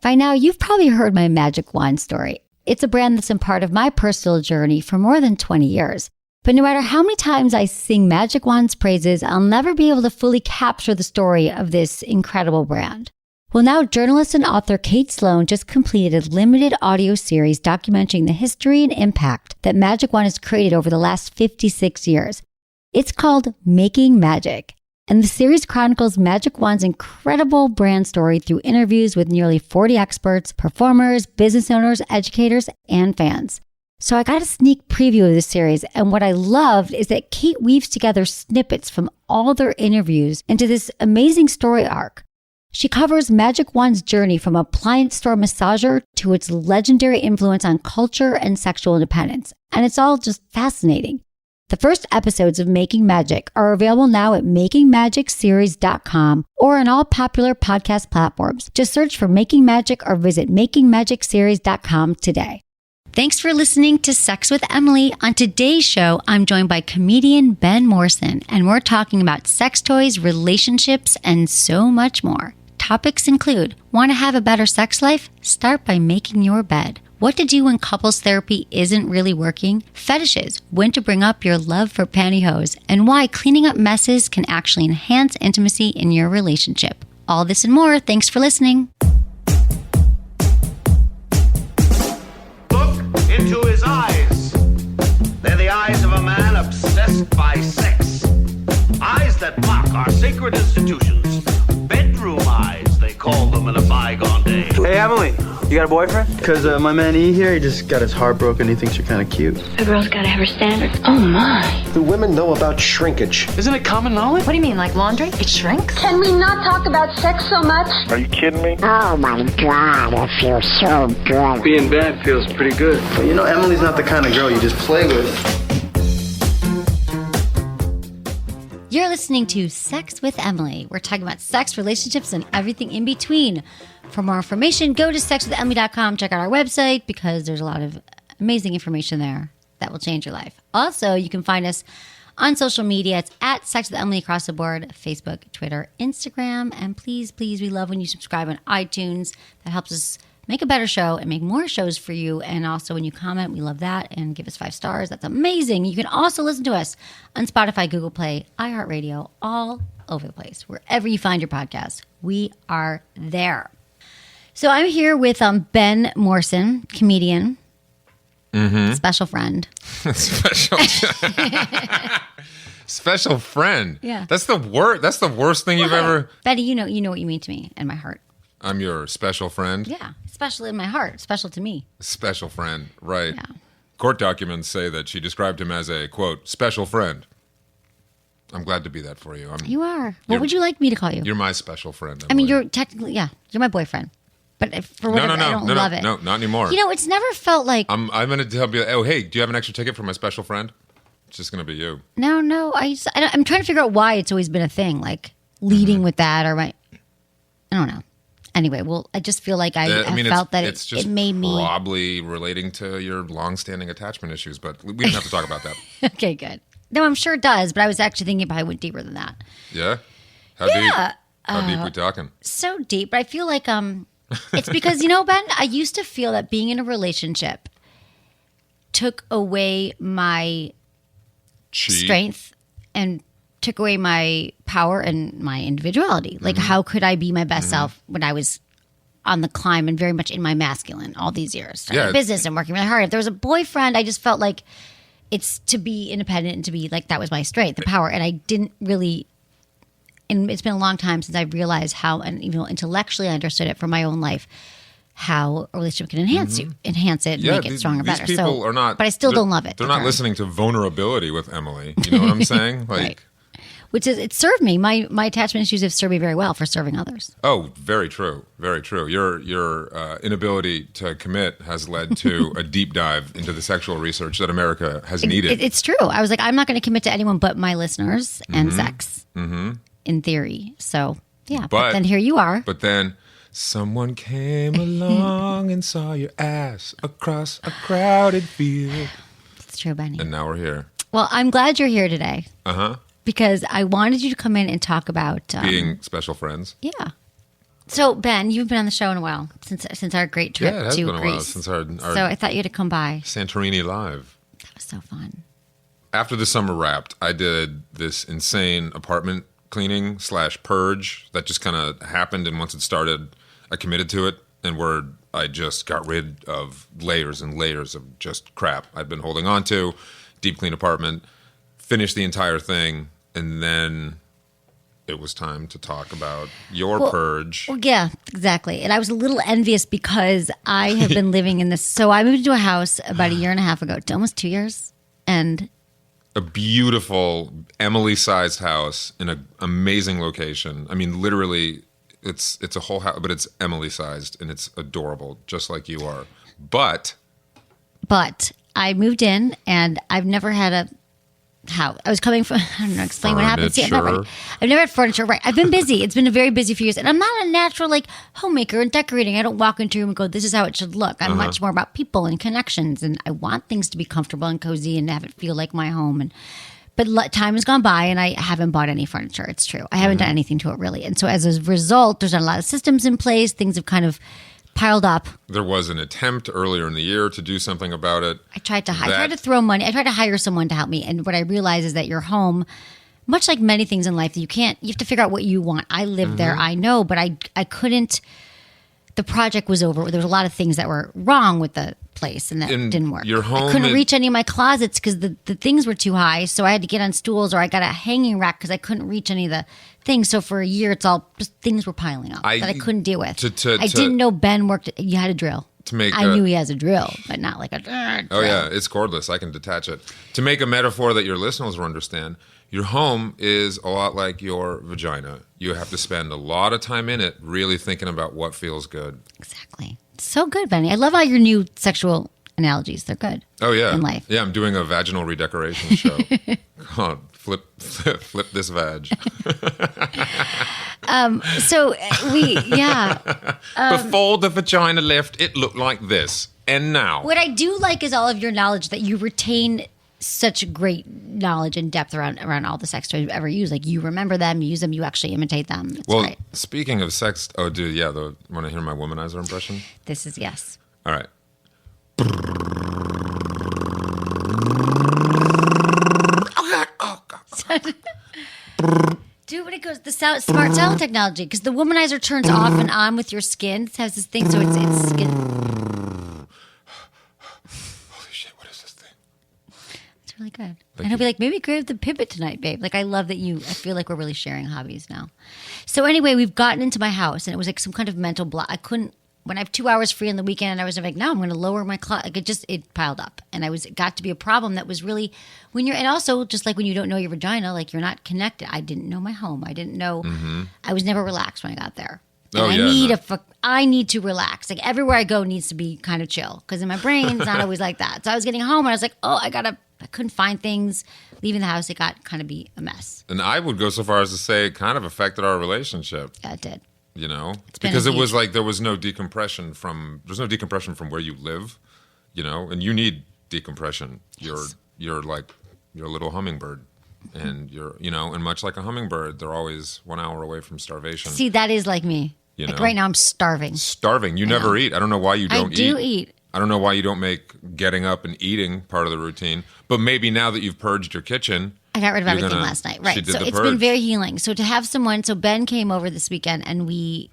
By now, you've probably heard my magic wand story. It's a brand that's been part of my personal journey for more than 20 years. But no matter how many times I sing Magic Wand's praises, I'll never be able to fully capture the story of this incredible brand. Well, now journalist and author Kate Sloan just completed a limited audio series documenting the history and impact that Magic Wand has created over the last 56 years. It's called Making Magic. And the series chronicles Magic Wand's incredible brand story through interviews with nearly 40 experts, performers, business owners, educators, and fans. So I got a sneak preview of this series, and what I loved is that Kate weaves together snippets from all their interviews into this amazing story arc. She covers Magic Wand's journey from appliance store massager to its legendary influence on culture and sexual independence, and it's all just fascinating. The first episodes of Making Magic are available now at makingmagicseries.com or on all popular podcast platforms. Just search for Making Magic or visit makingmagicseries.com today. Thanks for listening to Sex with Emily. On today's show, I'm joined by comedian Ben Morrison, and we're talking about sex toys, relationships, and so much more. Topics include, want to have a better sex life? Start by making your bed. What to do when couples therapy isn't really working? Fetishes, when to bring up your love for pantyhose, and why cleaning up messes can actually enhance intimacy in your relationship. All this and more. Thanks for listening. Look into his eyes. They're the eyes of a man obsessed by sex. Eyes that mock our sacred institutions. Bedroom eyes, they call them in a bygone day. Hey, Emily. You got a boyfriend? Because my man E here, he just got his heart broken. He thinks you're kind of cute. A girl's got to have her standards. Oh, my. Do women know about shrinkage? Isn't it common knowledge? What do you mean, like laundry? It shrinks? Can we not talk about sex so much? Are you kidding me? Oh my God, it feels so good. Being bad feels pretty good. But you know, Emily's not the kind of girl you just play with. You're listening to Sex with Emily. We're talking about sex, relationships, and everything in between. For more information, go to sexwithemily.com. Check out our website because there's a lot of amazing information there that will change your life. Also, you can find us on social media. It's at Sex with Emily across the board, Facebook, Twitter, Instagram. And please, we love when you subscribe on iTunes. That helps us make a better show and make more shows for you. And also when you comment, we love that. And give us 5 stars. That's amazing. You can also listen to us on Spotify, Google Play, iHeartRadio, all over the place. Wherever you find your podcast, we are there. So I'm here with Ben Morrison, comedian, special friend. Special friend. Yeah. That's the worst thing you've ever. Betty, you know what you mean to me in my heart. I'm your special friend. Yeah, special in my heart, special to me. Special friend, right? Yeah. Court documents say that she described him as a quote special friend. I'm glad to be that for you. You are. What would you like me to call you? You're my special friend. Emily. I mean, you're technically, you're my boyfriend. But for whatever, I don't love it. No, not anymore. You know, it's never felt like... I'm going to tell you, oh, hey, do you have an extra ticket for my special friend? It's just going to be you. No, I'm trying to figure out why it's always been a thing, like leading with that or I don't know. Anyway, well, I just feel like I felt that it made me... probably relating to your long-standing attachment issues, but we don't have to talk about that. Okay, good. No, I'm sure it does, but I was actually thinking it probably went deeper than that. Yeah? How deep? How deep we talking? So deep, but I feel like... It's because, Ben, I used to feel that being in a relationship took away my strength and took away my power and my individuality. Like, how could I be my best self when I was on the climb and very much in my masculine all these years? Starting a business and working really hard. If there was a boyfriend, I just felt like it's to be independent and to be like, that was my strength, the power. And I didn't really... And it's been a long time since I realized how, and even intellectually I understood it for my own life, how a relationship can enhance it, and make it stronger, better. People are not, but I still don't love it. They're not listening to vulnerability with Emily. You know what I'm saying? Like, right. Which is, it served me. My attachment issues have served me very well for serving others. Oh, very true, very true. Your inability to commit has led to a deep dive into the sexual research that America has needed. It's true. I was like, I'm not going to commit to anyone but my listeners and sex. In theory. So, yeah. But then here you are. But then someone came along and saw your ass across a crowded field. It's true, Benny. And now we're here. Well, I'm glad you're here today. Uh-huh. Because I wanted you to come in and talk about... being special friends. Yeah. So Ben, you've been on the show in a while since our great trip Yeah, it has to been a while Greece. since our So I thought you had to come by. Santorini Live. That was so fun. After the summer wrapped, I did this insane apartment cleaning / purge that just kind of happened, and once it started, I committed to it, and I just got rid of layers and layers of just crap I'd been holding on to. Deep clean apartment, finished the entire thing, and then it was time to talk about your purge. Well, yeah, exactly. And I was a little envious because I have been living in this. So I moved into a house about a year and a half ago, almost 2 years, and a beautiful Emily-sized house in an amazing location. I mean, literally, it's a whole house, but it's Emily-sized, and it's adorable, just like you are. But I moved in, and I've never had a house. I was coming from, I don't know, explain what happened. See, I've never had furniture. Right. I've been busy. It's been a very busy few years. And I'm not a natural, homemaker and decorating. I don't walk into a room and go, this is how it should look. I'm much more about people and connections. And I want things to be comfortable and cozy and have it feel like my home. But time has gone by, and I haven't bought any furniture. It's true. I haven't done anything to it, really. And so as a result, there's not a lot of systems in place. Things have kind of piled up. There was an attempt earlier in the year to do something about it. I tried to throw money. I tried to hire someone to help me. And what I realized is that your home, much like many things in life, you have to figure out what you want. I lived there, I know, but I couldn't. The project was over. There was a lot of things that were wrong with the place, and that didn't work. Your home, I couldn't reach any of my closets because the things were too high. So I had to get on stools, or I got a hanging rack because I couldn't reach any of the things. So for a year, it's all just things were piling up that I couldn't deal with. I didn't know Ben worked. You had a drill. I knew he has a drill, but not like a drill. Oh yeah, it's cordless. I can detach it. To make a metaphor that your listeners will understand, your home is a lot like your vagina. You have to spend a lot of time in it, really thinking about what feels good. Exactly. So good, Benny. I love all your new sexual analogies. They're good. Oh yeah, in life. Yeah, I'm doing a vaginal redecoration show called Flip This Vag. Before the vagina left, it looked like this, and now. What I do like is all of your knowledge, that you retain such great knowledge and depth around all the sex toys you've ever used. Like, you remember them, you use them, you actually imitate them. It's great. Speaking of sex, want to hear my womanizer impression? This is yes. All right. Oh God. Dude, when it goes, the smart sound technology, because the womanizer turns off and on with your skin. It has this thing, so it's skin. Holy shit, what is this thing? It's really good. And he'll be like, maybe grab the pivot tonight, babe. Like, I love that I feel like we're really sharing hobbies now. So anyway, we've gotten into my house, and it was like some kind of mental block. I couldn't, when I have 2 hours free on the weekend, and I was like, no, I'm going to lower my clock. Like, it piled up. And it got to be a problem that was really, and also just like when you don't know your vagina, like, you're not connected. I didn't know my home. I didn't know, I was never relaxed when I got there. And I need to relax. Like, everywhere I go needs to be kind of chill, because in my brain, it's not always like that. So I was getting home, and I was like, I couldn't find things. Leaving the house, it got kind of be a mess. And I would go so far as to say it kind of affected our relationship. Yeah, it did. You know, because it was like there was no decompression from where you live, you know, and you need decompression. Yes. You're like your little hummingbird, and and much like a hummingbird, they're always 1 hour away from starvation. See, that is like me. Like, right now I'm starving. You never eat. I don't know why you don't eat. I do eat. I don't know why you don't make getting up and eating part of the routine. But maybe now that you've purged your kitchen, I got rid of everything last night. Right. So it's been very healing. So to have someone, Ben came over this weekend, and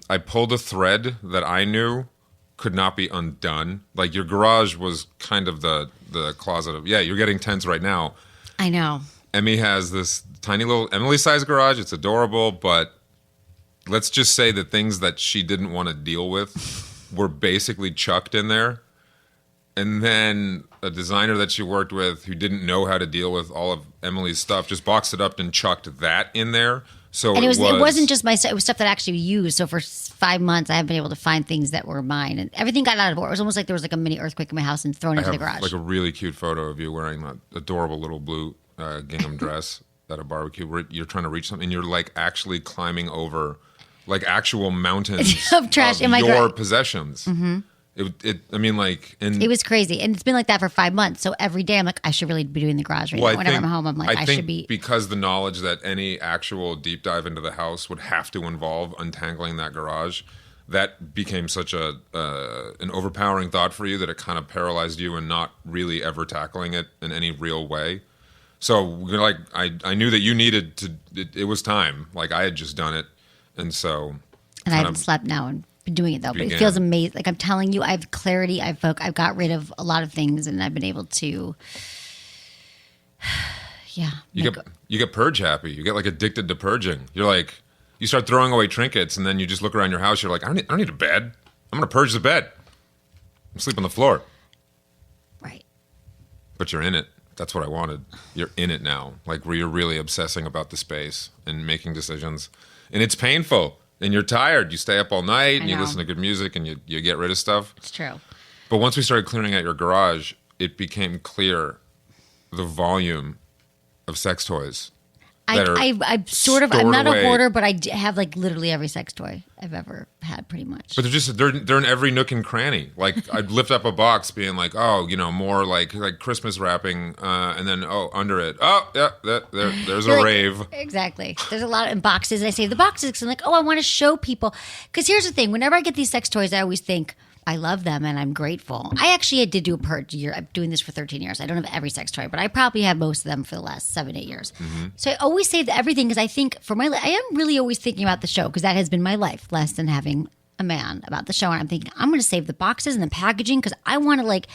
I pulled a thread that I knew could not be undone. Like, your garage was kind of the closet of, you're getting tense right now. I know. Emmy has this tiny little Emily-sized garage. It's adorable, but let's just say the things that she didn't want to deal with were basically chucked in there. And then a designer that she worked with, who didn't know how to deal with all of Emily's stuff, just boxed it up and chucked that in there. So it wasn't just my stuff. It was stuff that I actually used. So for 5 months, I haven't been able to find things that were mine, and everything got out of order. It was almost like there was like a mini earthquake in my house and thrown into the garage. Like a really cute photo of you wearing that adorable little blue gingham dress at a barbecue, where you're trying to reach something, and you're like actually climbing over like actual mountains of trash in my your possessions. Mm-hmm. It was crazy, and it's been like that for 5 months. So every day I'm like, I should really be doing the garage right now. Whenever I'm home, I'm like, I should be. Because the knowledge that any actual deep dive into the house would have to involve untangling that garage, that became such an overpowering thought for you that it kind of paralyzed you and not really ever tackling it in any real way. So you're like, I knew that you needed to, it was time. Like I had just done it. And so. And I haven't slept now and been doing it though, but it feels amazing. Like I'm telling you, I have clarity. I've got rid of a lot of things and I've been able to, yeah. You get purge happy. You get like addicted to purging. You're like, you start throwing away trinkets and then you just look around your house. You're like, I don't need a bed. I'm going to purge the bed. I'm sleep on the floor. Right. But you're in it. That's what I wanted. You're in it now. Like where you're really obsessing about the space and making decisions. And it's painful. And you're tired. You stay up all night and you listen to good music and you get rid of stuff. It's true. But once we started clearing out your garage, it became clear the volume of sex toys. I'm sort of, I'm not a hoarder, but I have like literally every sex toy I've ever had pretty much. But they're in every nook and cranny. Like I'd lift up a box being like, oh, more like Christmas wrapping. And then, under it. Oh, yeah, there's a rave. Exactly. There's a lot in boxes. And I save the boxes because I'm like, I want to show people. Because here's the thing. Whenever I get these sex toys, I always think, I love them and I'm grateful. I actually did do a purge year. I'm doing this for 13 years. I don't have every sex toy, but I probably have most of them for the last 7-8 years. Mm-hmm. So I always save everything because I think I am really always thinking about the show because that has been my life, less than having a man about the show. And I'm thinking, I'm going to save the boxes and the packaging because I want to like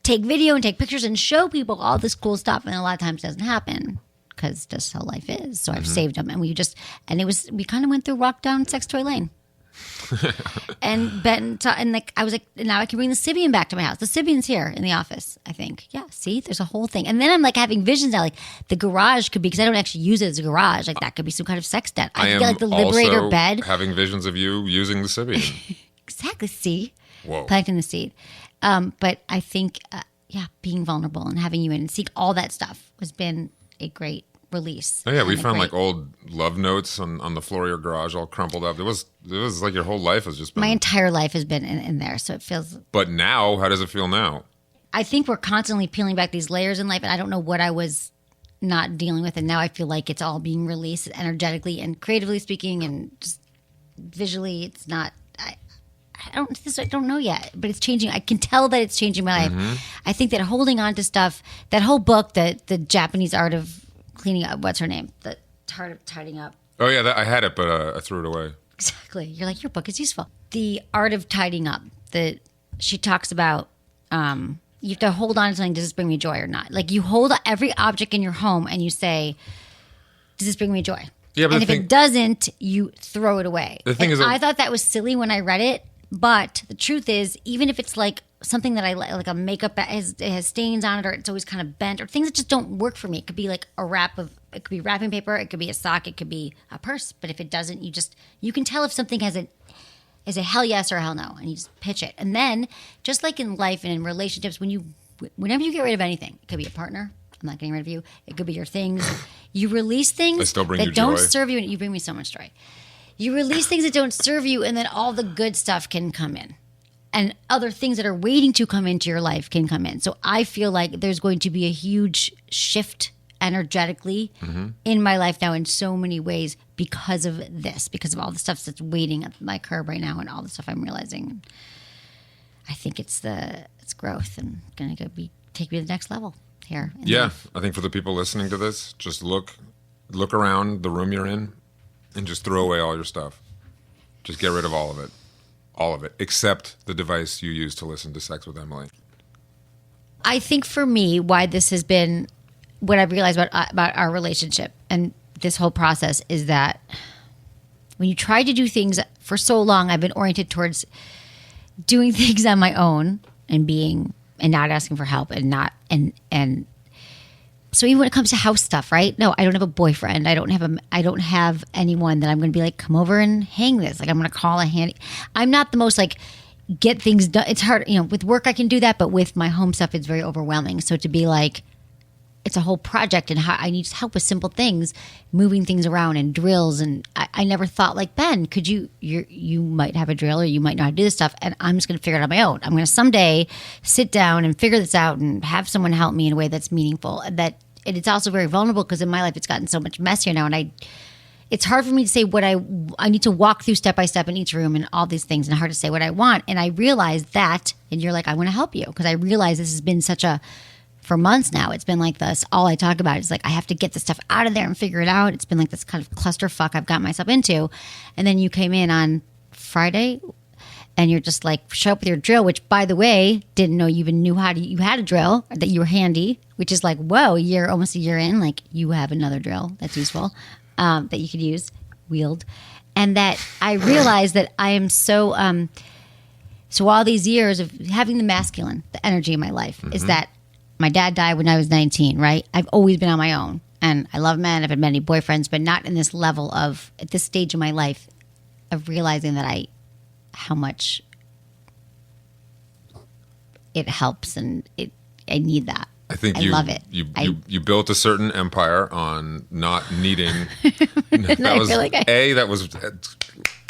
take video and take pictures and show people all this cool stuff. And a lot of times it doesn't happen because that's how life is. So I've saved them and we kind of went through walk down sex toy lane. And I was like, now I can bring the Sibian back to my house. The Sibian's here in the office, I think. Yeah, see, there's a whole thing. And then I'm like having visions now, like the garage could be, because I don't actually use it as a garage, like that could be some kind of sex den. I could get like the Liberator also bed. Having visions of you using the Sibian. Exactly, see? Whoa. Planting the seed. But I think, being vulnerable and having you in and seeing all that stuff has been a great release. Oh yeah, we found like old love notes on the floor of your garage, all crumpled up. It was like your whole life has just been. My entire life has been in there, so it feels. But now, how does it feel now? I think we're constantly peeling back these layers in life, and I don't know what I was not dealing with, and now I feel like it's all being released energetically and creatively speaking, and just visually. It's not. I don't know yet, but it's changing. I can tell that it's changing my life. Mm-hmm. I think that holding on to stuff, that whole book, the Japanese art of cleaning up, what's her name? The art of tidying up. Oh yeah, I had it, but I threw it away. Exactly. You're like, your book is useful. The art of tidying up. She talks about you have to hold on to something. Does this bring me joy or not? Like you hold every object in your home and you say, does this bring me joy? Yeah, but and if it doesn't, you throw it away. The thing is, I thought that was silly when I read it, but the truth is, even if it's like something that I like a makeup that has stains on it, or it's always kind of bent, or things that just don't work for me. It could be like it could be wrapping paper, it could be a sock, it could be a purse. But if it doesn't, you can tell if something is a hell yes or a hell no, and you just pitch it. And then, just like in life and in relationships, whenever you get rid of anything, it could be a partner. I'm not getting rid of you. It could be your things. You release things that don't serve you, and you bring me so much joy. You release things that don't serve you, and then all the good stuff can come in. And other things that are waiting to come into your life can come in. So I feel like there's going to be a huge shift energetically in my life now in so many ways because of this, because of all the stuff that's waiting at my curb right now and all the stuff I'm realizing. I think it's growth and going to take me to the next level here. Yeah, I think for the people listening to this, just look around the room you're in and just throw away all your stuff. Just get rid of all of it. All of it, except the device you use to listen to Sex with Emily. I think for me, why this has been, what I've realized about our relationship and this whole process is that when you try to do things for so long, I've been oriented towards doing things on my own and not asking for help and so even when it comes to house stuff, right? No, I don't have a boyfriend. I don't have anyone that I'm going to be like, come over and hang this. Like I'm going to call a handy. I'm not the most like get things done. It's hard, with work I can do that, but with my home stuff, it's very overwhelming. So to be like, it's a whole project and I need help with simple things, moving things around and drills. And I never thought like, Ben, could you might have a drill or you might know how to do this stuff. And I'm just going to figure it out on my own. I'm going to someday sit down and figure this out and have someone help me in a way that's meaningful. And it's also very vulnerable because in my life, it's gotten so much messier now. And it's hard for me to say what I need to walk through step by step in each room and all these things, and hard to say what I want. And I realized that, and you're like, I want to help you, because I realize this has been for months now, it's been like this. All I talk about is like, I have to get the stuff out of there and figure it out. It's been like this kind of clusterfuck I've got myself into. And then you came in on Friday, and you're just like, show up with your drill, which, by the way, didn't know you even knew you had a drill, that you were handy, which is like, whoa, almost a year in, like you have another drill that's useful. That you could use, wield. And that I realized that I am so all these years of having the masculine, the energy in my life, is that my dad died when I was 19, right? I've always been on my own. And I love men. I've had many boyfriends, but not in this level of, at this stage of my life, of realizing that how much it helps, and I need that. I think I love it. You built a certain empire on not needing. That was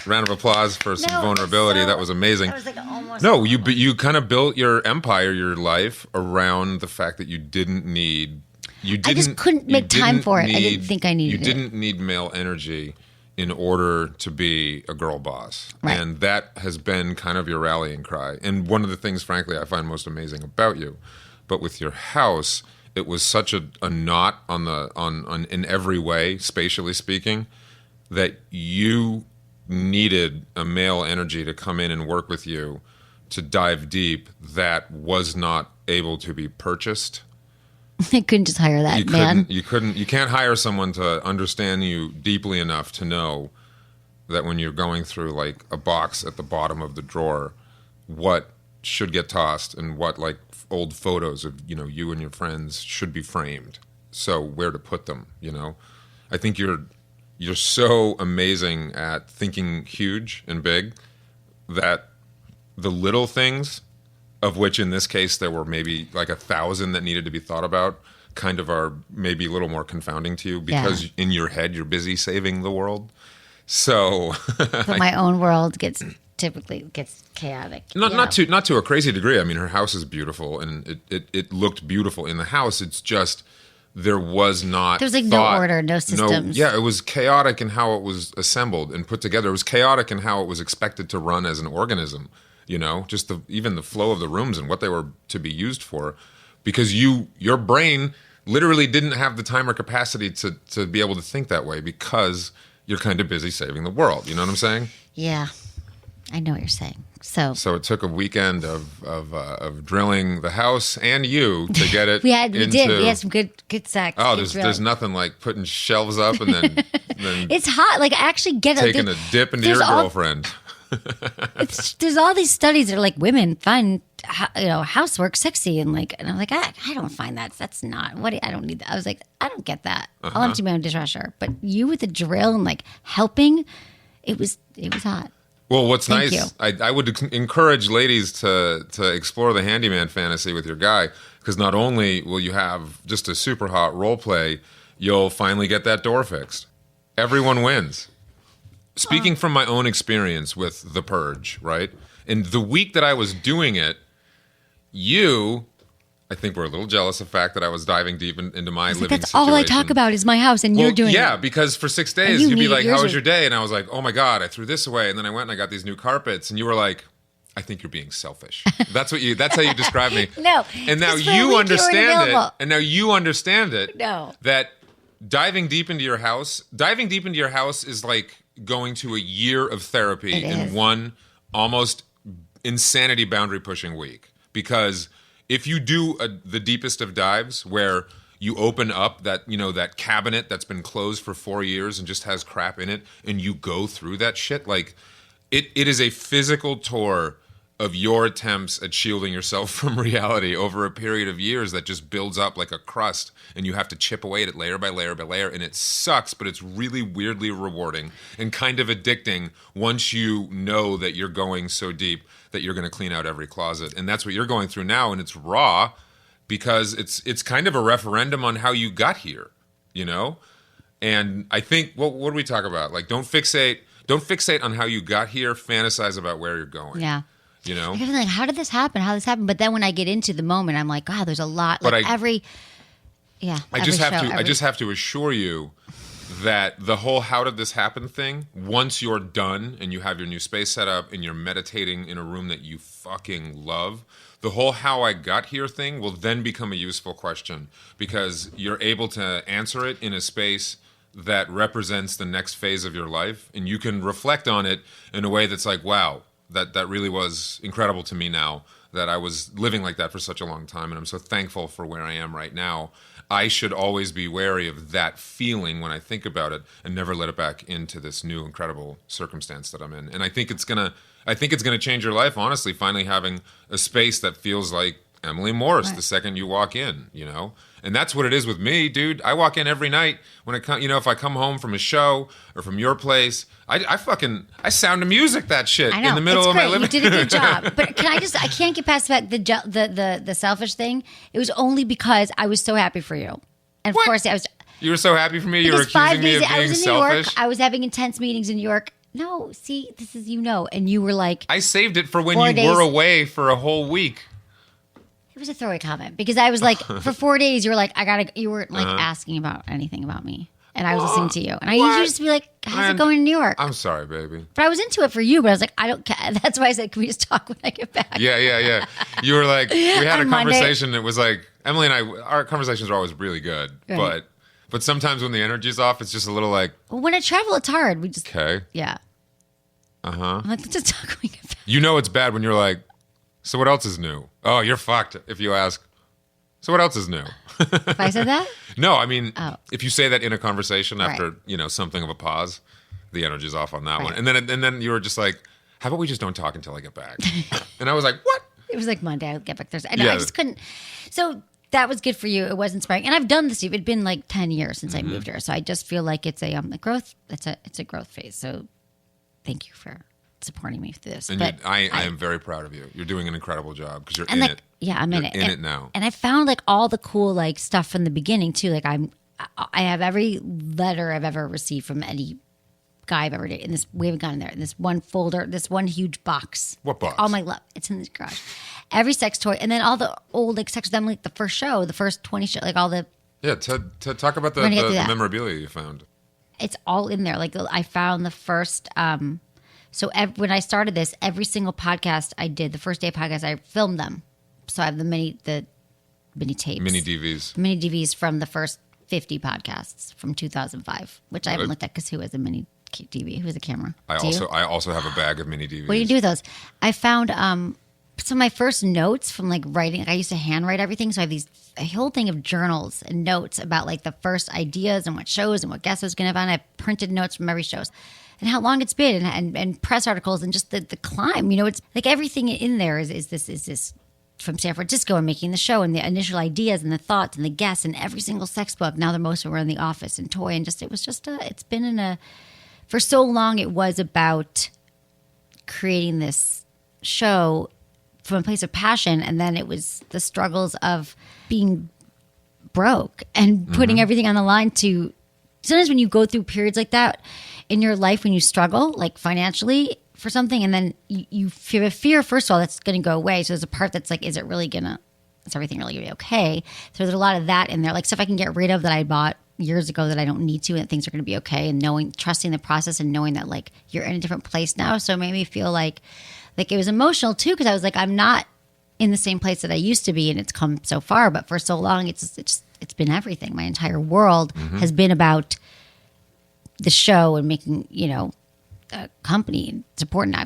round of applause for some vulnerability. That was amazing. That was like almost. No, you kind of built your empire, your life around the fact that you didn't need. I just couldn't make time for it. I didn't think I needed it. You didn't need male energy in order to be a girl boss. Right. And that has been kind of your rallying cry. And one of the things, frankly, I find most amazing about you. But with your house, it was such a knot on in every way, spatially speaking, that you needed a male energy to come in and work with you to dive deep that was not able to be purchased. I couldn't just hire that man. You can't hire someone to understand you deeply enough to know that when you're going through like a box at the bottom of the drawer, what should get tossed and what like old photos of you and your friends should be framed, so where to put them. I think you're so amazing at thinking huge and big that the little things, of which in this case there were maybe like 1,000 that needed to be thought about, kind of are maybe a little more confounding to you because in your head you're busy saving the world. So but my own world typically gets chaotic. Not to a crazy degree. I mean, her house is beautiful, and it looked beautiful in the house. It's just there was like no order, no systems. It was chaotic in how it was assembled and put together. It was chaotic in how it was expected to run as an organism. Just even the flow of the rooms and what they were to be used for, because your brain literally didn't have the time or capacity to be able to think that way because you're kind of busy saving the world. You know what I'm saying? Yeah. I know what you're saying. So it took a weekend of drilling the house and you to get it. We had some good sex. Oh, there's nothing like putting shelves up and then it's hot. Like I actually get taking a dip into your girlfriend. There's all these studies that are like women find housework sexy, and I'm like I don't find that's not what I don't need that. I was like, I don't get that. I'll empty my own dishwasher, but you with the drill and like helping, it was hot. Well, what's Thank nice, I would encourage ladies to explore the handyman fantasy with your guy, because not only will you have just a super hot role play, you'll finally get that door fixed. Everyone wins. Speaking from my own experience with The Purge, right? And the week that I was doing it, I think we're a little jealous of the fact that I was diving deep into my living that's situation. all I talk about is my house, and you're doing it. Yeah, because for 6 days, you'd be like, how was your day? And I was like, oh my God, I threw this away. And then I went and I got these new carpets. And you were like, I think you're being selfish. That's how you describe me. No. And now you understand it. And now you understand it. No. That diving deep into your house is like going to a year of therapy in one almost insanity boundary pushing week. Because if you do the deepest of dives where you open up that cabinet that's been closed for 4 years and just has crap in it, and you go through that shit, like it is a physical tour of your attempts at shielding yourself from reality over a period of years that just builds up like a crust, and you have to chip away at it layer by layer by layer, and it sucks, but it's really weirdly rewarding and kind of addicting once you know that you're going so deep that you're going to clean out every closet. And that's what you're going through now, and it's raw because it's kind of a referendum on how you got here, And I think, what do we talk about? Like, don't fixate on how you got here, fantasize about where you're going. Yeah. Because like, how did this happen? How did this happen? But then when I get into the moment, I'm like, God, there's a lot. Like I just have to assure you that the whole how did this happen thing, once you're done and you have your new space set up and you're meditating in a room that you fucking love, the whole how I got here thing will then become a useful question because you're able to answer it in a space that represents the next phase of your life, and you can reflect on it in a way that's like, wow, that really was incredible to me now that I was living like that for such a long time, and I'm so thankful for where I am right now. I should always be wary of that feeling when I think about it and never let it back into this new incredible circumstance that I'm in. And I think it's gonna change your life, honestly, finally having a space that feels like Emily Morse the second you walk in, you know? And that's what it is with me, dude. I walk in every night when I come, you know, if I come home from a show or from your place, I sound to music that shit I know. in the middle It's of my great. living You did a good job. But I can't get past the selfish thing. It was only because I was so happy for you. And What? of course I was. You were so happy for me. You were Because 5 accusing me days of I being was in New York. selfish. I was having intense meetings in New York. No, see, this is and you were like, I saved it for when 4 you days. were away for a whole week. it was a throwaway comment because I was like, for 4 days you were like, you weren't like asking about anything about me, and I was listening to you, and I usually just be like, how's Man, it going in New York? I'm sorry, baby. But I was into it for you, but I was like, I don't care. That's why I said, can we just talk when I get back? Yeah. You were like, we had a On Monday. conversation. It was like, Emily and I, our conversations are always really good. Right. But sometimes when the energy's off, it's just a little like, Well, when I travel, it's hard. We just, okay. yeah. Uh-huh. I'm like, let's just talk when we get back. You know it's bad when you're like, so what else is new? Oh, you're fucked if you ask, so what else is new? If I said that? No, I mean, Oh. if you say that in a conversation after, Right. something of a pause, the energy's off on that one. Right. And then you were just like, how about we just don't talk until I get back? And I was like, what? It was like Monday. I'll get back Thursday. I Yeah. just couldn't. So that was good for you. It was inspiring. And I've done this. It'd been like 10 years since I moved here. So I just feel like it's a growth. It's a growth phase. So thank you for supporting me through this. And But I am very proud of you. You're doing an incredible job because you're and in like, it. yeah, I'm in You're it. in and, it now. And I found like all the cool like stuff from the beginning too. Like I have every letter I've ever received from any guy I've ever dated. In this, we haven't gotten there. In this one folder, this one huge box. What box? All my love. It's in this garage. Every sex toy, and then all the old like sex. Them like the first show, the first 20 show, like all the. Yeah, to talk about the We're gonna get through that. memorabilia you found. It's all in there. Like I found the first. So when I started this, every single podcast I did, the first day of podcast, I filmed them. So I have the mini tapes, Mini DVs. mini DVs from the first 50 podcasts from 2005, which I haven't Good. looked at because who has a mini DV? Who has a camera? I Do you? also have a bag of mini DVs. What do you do with those? I found some of my first notes from like writing. Like I used to handwrite everything, so I have a whole thing of journals and notes about like the first ideas and what shows and what guests I was going to have on. I printed notes from every show and how long it's been and press articles and just the climb. It's like everything in there is this from San Francisco and making the show and the initial ideas and the thoughts and the guests and every single sex book. Now the most of them were in the office and toy and it's been for so long it was about creating this show from a place of passion, and then it was the struggles of being broke and putting everything on the line to sometimes when you go through periods like that in your life when you struggle like financially for something and then you feel a fear first of all that's going to go away, so there's a part that's like is everything really going to be okay? So there's a lot of that in there, like stuff I can get rid of that I bought years ago that I don't need to and that things are going to be okay, and trusting the process and knowing that like you're in a different place now. So it made me feel like it was emotional too, because I was like, I'm not in the same place that I used to be, and it's come so far. But for so long, it's been everything. My entire world has been about the show and making a company and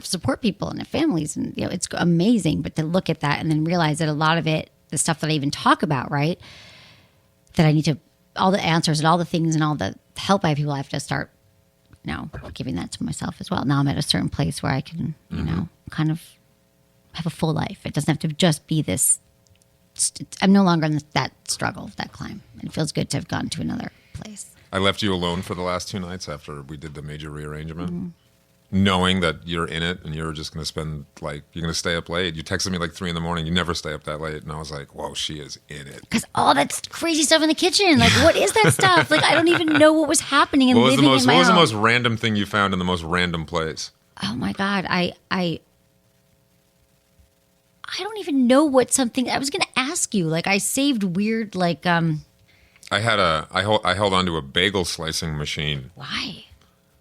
support people and their families, and it's amazing. But to look at that and then realize that a lot of it, the stuff that I even talk about, right, that I need to all the answers and all the things and all the help I have people, I have to start giving that to myself as well. Now I'm at a certain place where I can, kind of have a full life. It doesn't have to just be this. I'm no longer in that struggle, that climb. And it feels good to have gone to another place. I left you alone for the last 2 nights after we did the major rearrangement, knowing that you're in it and you're just going to spend you're going to stay up late. You texted me like 3 a.m. You never stay up that late. And I was like, whoa, she is in it. Because all that crazy stuff in the kitchen, like what is that stuff? Like I don't even know what was happening and living in my What was the home. most random thing you found in the most random place? Oh my God. I don't even know what something I was going to ask you. Like I saved weird, I I held onto a bagel slicing machine. Why?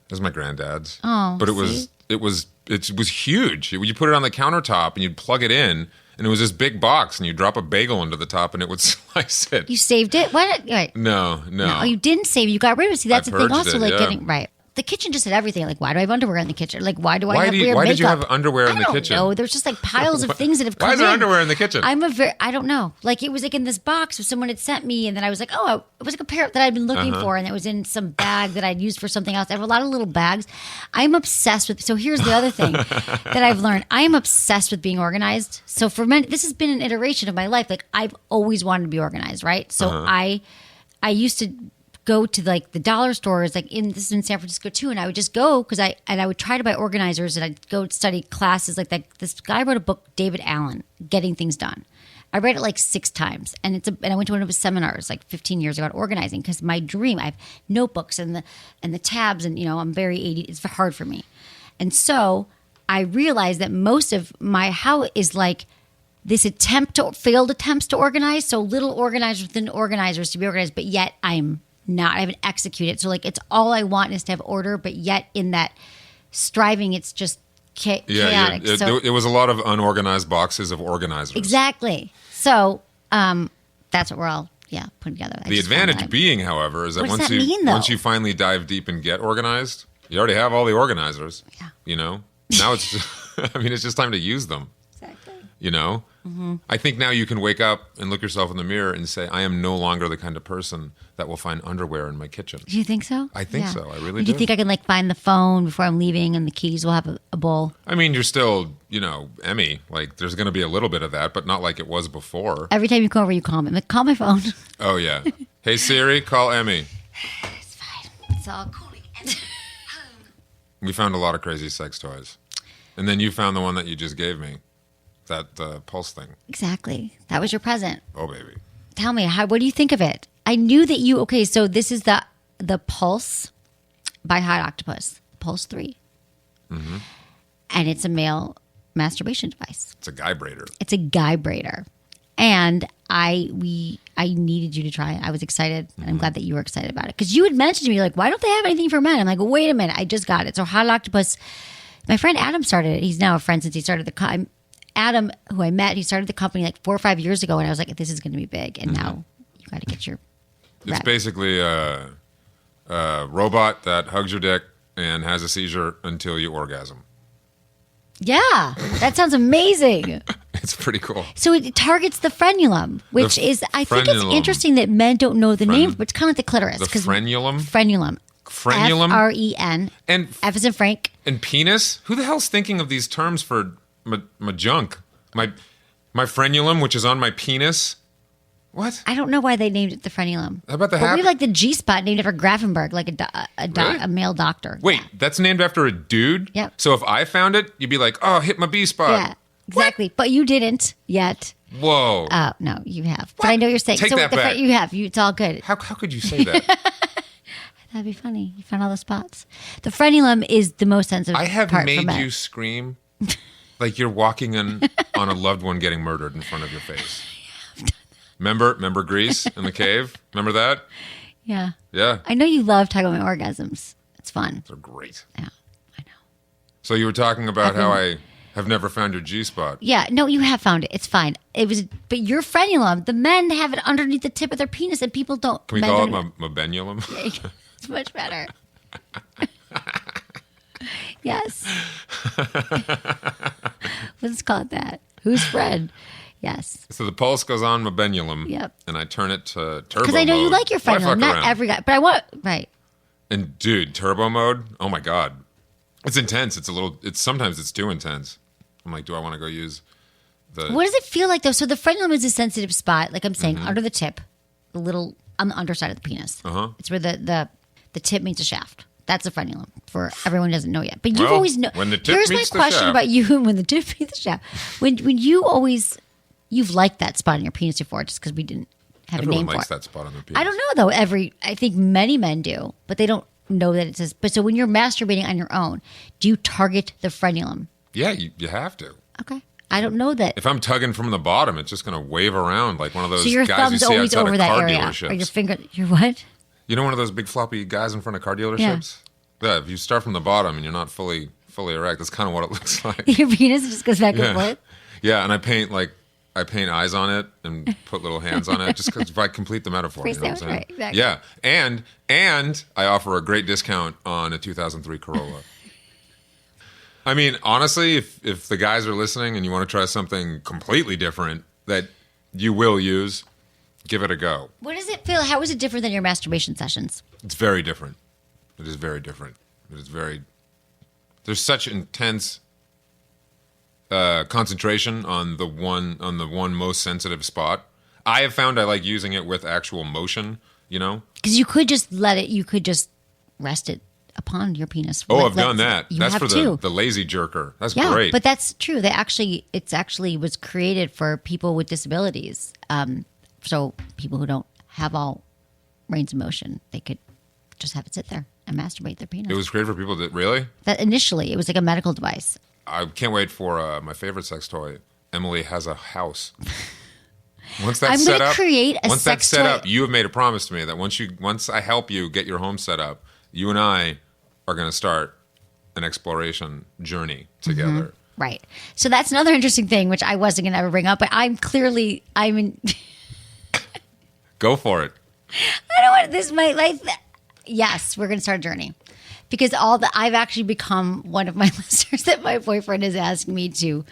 It was my granddad's. Oh, but it was huge. You put it on the countertop and you'd plug it in, and it was this big box, and you drop a bagel into the top, and it would slice it. You saved it? What? Right. No. No, you didn't save it. You got rid of it. See, that's I the thing. purged Also, it, like yeah. getting right. The kitchen just had everything. Like, why do I have underwear in the kitchen? Like, why do I have weird makeup? Why did you have underwear in the kitchen? No, there's just like piles of things that have come Why is there in. underwear in the kitchen? I don't know. Like, it was like in this box that someone had sent me, and then I was like, oh, it was like a pair that I'd been looking for, and it was in some bag that I'd used for something else. I have a lot of little bags. I'm obsessed with. So here's the other thing that I've learned. I am obsessed with being organized. So for men, this has been an iteration of my life. Like, I've always wanted to be organized, right? So I used to go to like the dollar stores, like this is in San Francisco too, and I would just go because I would try to buy organizers, and I'd go study classes like that. This guy wrote a book, David Allen, Getting Things Done. I read it like 6 times, and I went to one of his seminars like 15 years ago on organizing because my dream. I have notebooks and the tabs, and I'm very 80. It's hard for me, and so I realized that most of my how is like this failed attempts to organize. So little organizers within organizers to be organized, but yet I haven't executed. So like, it's all I want is to have order, but yet in that striving, it's just chaotic. Yeah, So it was a lot of unorganized boxes of organizers. exactly. So that's what we're all putting together. The advantage being, however, is that What does that mean, though? once you finally dive deep and get organized, you already have all the organizers. Yeah. Now it's it's just time to use them. Exactly. I think now you can wake up and look yourself in the mirror and say, I am no longer the kind of person that will find underwear in my kitchen. Do you think so? I think so. I really do. Do you think I can like find the phone before I'm leaving and the keys will have a bowl? I mean, you're still, Emmy. Like, there's going to be a little bit of that, but not like it was before. Every time you come over, you call me. I'm like, call my phone. Oh, yeah. Hey, Siri, call Emmy. It's fine. It's all cool. We found a lot of crazy sex toys. And then you found the one that you just gave me. That pulse thing. Exactly. That was your present. Oh, baby. Tell me, what do you think of it? I knew that okay, so this is the Pulse by Hot Octopus, Pulse 3. Mm-hmm. And it's a male masturbation device. It's a guy braider. It's a guy braider. And I needed you to try it. I was excited, and I'm glad that you were excited about it. Because you had mentioned to me, like, why don't they have anything for men? I'm like, wait a minute, I just got it. So Hot Octopus, my friend Adam started it. He's now a friend since he started Adam, who I met, he started the company like 4 or 5 years ago, and I was like, this is going to be big. And now you got to get your It's basically a robot that hugs your dick and has a seizure until you orgasm. Yeah, that sounds amazing. It's pretty cool. So it targets the frenulum, which is, I think it's frenulum. interesting that men don't know the name, but it's kind of like the clitoris. The 'cause frenulum? Frenulum. Frenulum? F-R-E-N. And F as in Frank. And penis? Who the hell's thinking of these terms for my junk? My frenulum, which is on my penis? What? I don't know why they named it the frenulum. How about the But we happy? have like the G-spot named after Grafenberg, like Really? a male doctor. Wait, that's named after a dude? Yep. So if I found it, you'd be like, oh, hit my B spot. Yeah, exactly. But you didn't yet. Whoa. Oh, no, you have. But I know you're saying. Take so that back. You have. It's all good. How could you say that? That'd be funny. You found all the spots. The frenulum is the most sensitive I have part for made men. you scream like you're walking on a loved one getting murdered in front of your face. Remember Grease in the cave? Remember that? Yeah. Yeah. I know you love talking about my orgasms. It's fun. They're great. Yeah, I know. So you were talking about how I have never found your G spot. Yeah, no, you have found it. It's fine. But your frenulum, the men have it underneath the tip of their penis, and people don't. Can we men call it don't- my benulum? It's much better. Yes. Let's call it that. Who's Fred? Yes. So the pulse goes on my benulum. Yep. And I turn it to turbo Because I know you mode. like your Why frenulum. fuck Not around? every guy, but I want right. And dude, turbo mode. Oh my god, it's intense. Sometimes it's too intense. I'm like, do I want to go use the? What does it feel like though? So the frenulum is a sensitive spot, like I'm saying, Mm-hmm. under the tip, the little on the underside of the penis. Uh-huh. It's where the tip meets the shaft. That's a frenulum for everyone who doesn't know yet. But you've Well, always known. when the tip Here's my meets the question shaft. about you when the tip meets the shaft. When you've liked that spot in your penis before, just because we didn't have Everyone a name likes for it. that spot on their penis. I don't know though. I think many men do, but they don't know that it says. But so when you're masturbating on your own, do you target the frenulum? Yeah, you have to. Okay. I don't know that. If I'm tugging from the bottom, it's just going to wave around like one of those So your guys you thumb's see always outside over of that car area. dealerships. Or your finger, your what? You know one of those big floppy guys in front of car dealerships? Yeah, if you start from the bottom and you're not fully erect, that's kind of what it looks like. Your penis just goes back and forth? Yeah, and I paint eyes on it and put little hands on it just because if I complete the metaphor, you know what I'm saying? Right, exactly. Yeah, and I offer a great discount on a 2003 Corolla. I mean, honestly, if the guys are listening and you want to try something completely different that you will use, give it a go. What does it feel? How is it different than your masturbation sessions? It's very different. It is very different. It is very... There's such intense concentration on the one most sensitive spot. I have found I like using it with actual motion, you know? Because you could just you could just rest it upon your penis. Oh, I've done that. You That's have for too. the lazy jerker. That's Yeah, great. but that's true. It's actually was created for people with disabilities. So people who don't have all range of motion, they could just have it sit there and masturbate their penis. It was created for people that really? That initially, it was like a medical device. I can't wait for my favorite sex toy. Emily has a house. Once that's I'm set gonna up, create a once sex that's set toy- up, you have made a promise to me that once I help you get your home set up, you and I are going to start an exploration journey together. Right. So that's another interesting thing, which I wasn't going to ever bring up, but I'm in. Go for it. I don't want this. My life. Yes, we're going to start a journey because I've actually become one of my listeners that my boyfriend is asking me to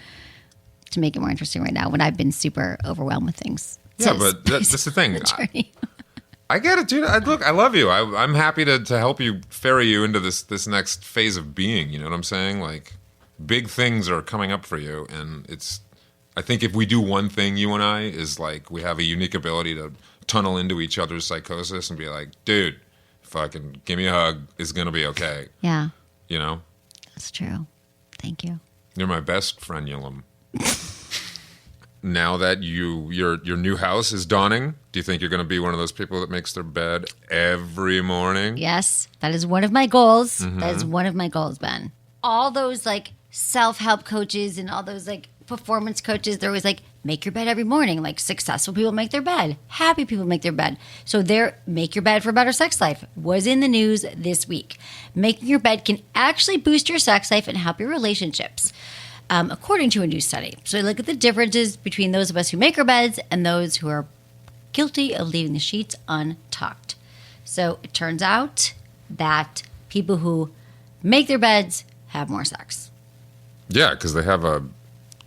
make it more interesting right now when I've been super overwhelmed with things. Yeah, So but that's the thing. journey. I get it, dude. Look, I love you. I'm happy to help you ferry you into this next phase of being. You know what I'm saying? Like, big things are coming up for you, and I think if we do one thing, you and I, is like we have a unique ability to tunnel into each other's psychosis and be like, dude, fucking give me a hug. It's gonna be okay. Yeah, You know? that's true. Thank you. You're my best frenulum. Now that your new house is dawning, do you think you're going to be one of those people that makes their bed every morning? Yes, that is one of my goals. Mm-hmm. That is one of my goals, Ben. All those like self-help coaches and all those like performance coaches, they're always like, make your bed every morning. Like successful people make their bed. Happy people make their bed. So make your bed for a better sex life was in the news this week. Making your bed can actually boost your sex life and help your relationships. According to a new study. So look at the differences between those of us who make our beds and those who are guilty of leaving the sheets untucked. So it turns out that people who make their beds have more sex. Yeah, because they have a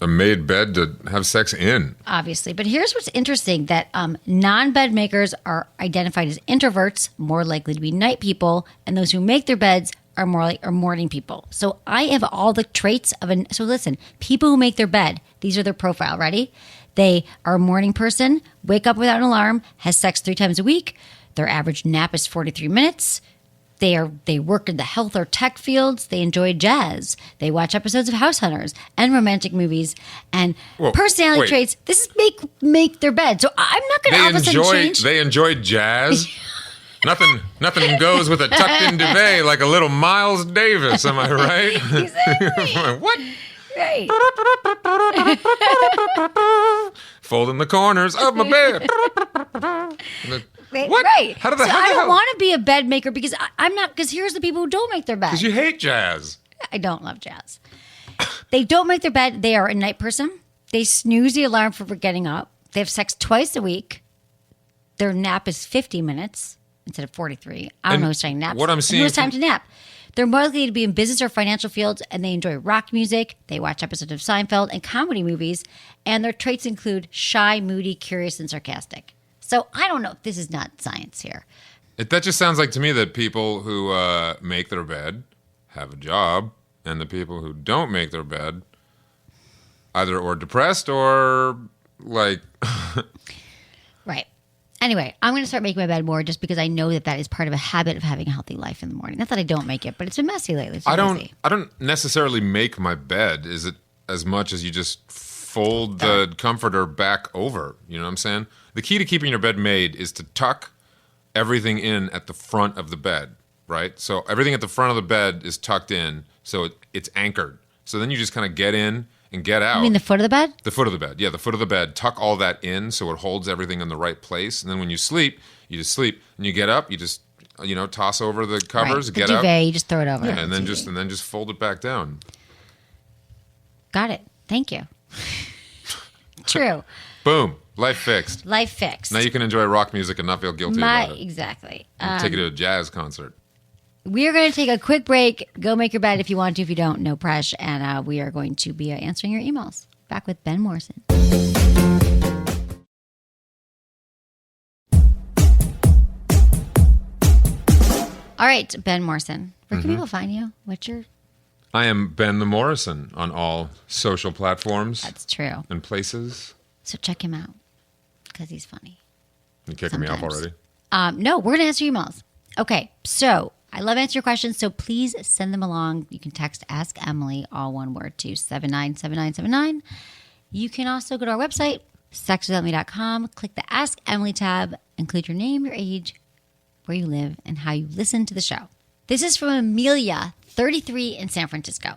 made bed to have sex in. Obviously. But here's what's interesting, that non-bed makers are identified as introverts, more likely to be night people, and those who make their beds are morning people. So I have all the traits of so listen, people who make their bed, these are their profile. Ready? They are a morning person, wake up without an alarm, has sex 3 times a week. Their average nap is 43 minutes. They work in the health or tech fields. They enjoy jazz. They watch episodes of House Hunters and romantic movies and personality traits. This is make their bed. So I'm not going to all of a sudden change. They enjoy jazz. Nothing goes with a tucked in duvet like a little Miles Davis. Am I right? Exactly. What? Right. Folding the corners of my bed. What? Right. How did so that I don't happen? want to be a bed maker because I'm not. Because here's the people who don't make their bed. Because you hate jazz. I don't love jazz. They don't make their bed. They are a night person. They snooze the alarm for getting up. They have sex twice a week. Their nap is 50 minutes instead of 43. I don't know who's saying naps. What I'm seeing who has time to nap. They're more likely to be in business or financial fields, and they enjoy rock music. They watch episodes of Seinfeld and comedy movies, and their traits include shy, moody, curious, and sarcastic. So I don't know. This is not science here. That just sounds like to me that people who make their bed have a job, and the people who don't make their bed either or depressed or like... Right. Anyway, I'm going to start making my bed more just because I know that is part of a habit of having a healthy life in the morning. Not that I don't make it, but it's been messy lately. It's been messy. I don't necessarily make my bed. Is it as much as you just fold the comforter back over? You know what I'm saying? The key to keeping your bed made is to tuck everything in at the front of the bed, right? So everything at the front of the bed is tucked in, so it's anchored. So then you just kind of get in and get out. You mean the foot of the bed? The foot of the bed. Yeah, the foot of the bed. Tuck all that in so it holds everything in the right place. And then when you sleep, you just sleep. And you get up, you just, toss over the covers, Right. get the up. duvet, you just throw it over. Yeah, and the then duvet. just fold it back down. Got it. Thank you. True. Boom. Life fixed. Life fixed. Now you can enjoy rock music and not feel guilty about it. Exactly. Take it to a jazz concert. We are going to take a quick break. Go make your bed if you want to. If you don't, no pressure. And we are going to be answering your emails. Back with Ben Morrison. All right, Ben Morrison. Where can people find you? What's your... I am Ben the Morrison on all social platforms That's true. and places. So check him out because he's funny. You kicking me off Sometimes. already? No, we're going to answer your emails. Okay, so I love answering your questions, so please send them along. You can text Ask Emily, all one word, to 797979. You can also go to our website, sexwithemily.com, click the Ask Emily tab, include your name, your age, where you live, and how you listen to the show. This is from Amelia, 33, in San Francisco.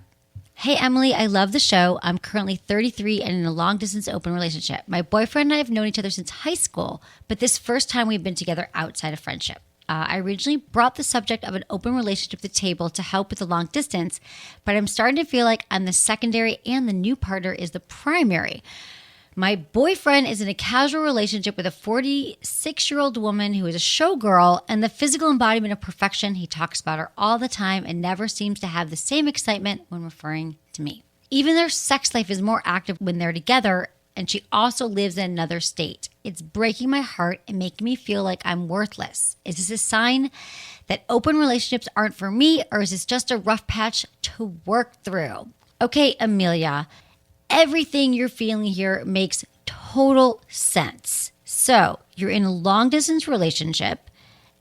Hey, Emily, I love the show. I'm currently 33 and in a long-distance open relationship. My boyfriend and I have known each other since high school, but this first time we've been together outside of friendship. I originally brought the subject of an open relationship to the table to help with the long distance, but I'm starting to feel like I'm the secondary and the new partner is the primary. My boyfriend is in a casual relationship with a 46-year-old woman who is a showgirl and the physical embodiment of perfection. He talks about her all the time and never seems to have the same excitement when referring to me. Even their sex life is more active when they're together, and she also lives in another state. It's breaking my heart and making me feel like I'm worthless. Is this a sign that open relationships aren't for me, or is this just a rough patch to work through? Okay, Amelia. Everything you're feeling here makes total sense. So you're in a long distance relationship,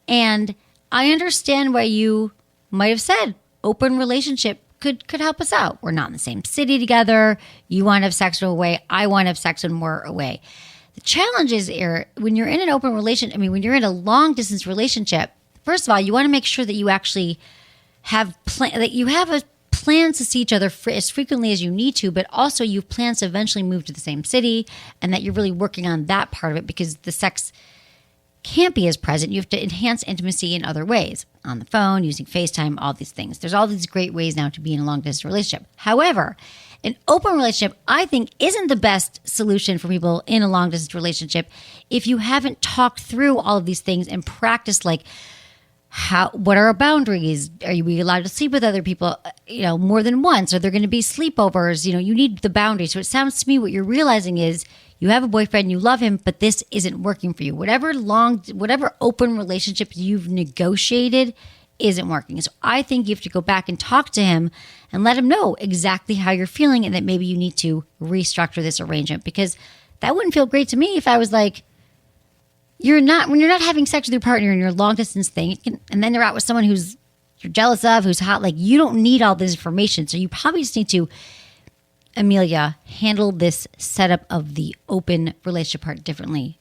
and I understand why you might have said open relationship could help us out. We're not in the same city together. You want to have sex when we're away. I want to have sex when we're away. The challenge is when you're in an open relationship, when you're in a long distance relationship, first of all, you want to make sure that you actually have plans to see each other as frequently as you need to, but also you have plans to eventually move to the same city, and that you're really working on that part of it because the sex can't be as present. You have to enhance intimacy in other ways, on the phone, using FaceTime, all these things. There's all these great ways now to be in a long distance relationship. However, an open relationship, I think, isn't the best solution for people in a long distance relationship if you haven't talked through all of these things and practiced, like, what are our boundaries? Are we allowed to sleep with other people, more than once? Are there going to be sleepovers? You need the boundaries. So it sounds to me what you're realizing is you have a boyfriend, you love him, but this isn't working for you. Whatever open relationship you've negotiated isn't working. So I think you have to go back and talk to him and let him know exactly how you're feeling and that maybe you need to restructure this arrangement, because that wouldn't feel great to me if I was like, when you're not having sex with your partner in your long distance thing, and then you're out with someone who's you're jealous of, who's hot, like, you don't need all this information. So you probably just need to, Amelia, handle this setup of the open relationship part differently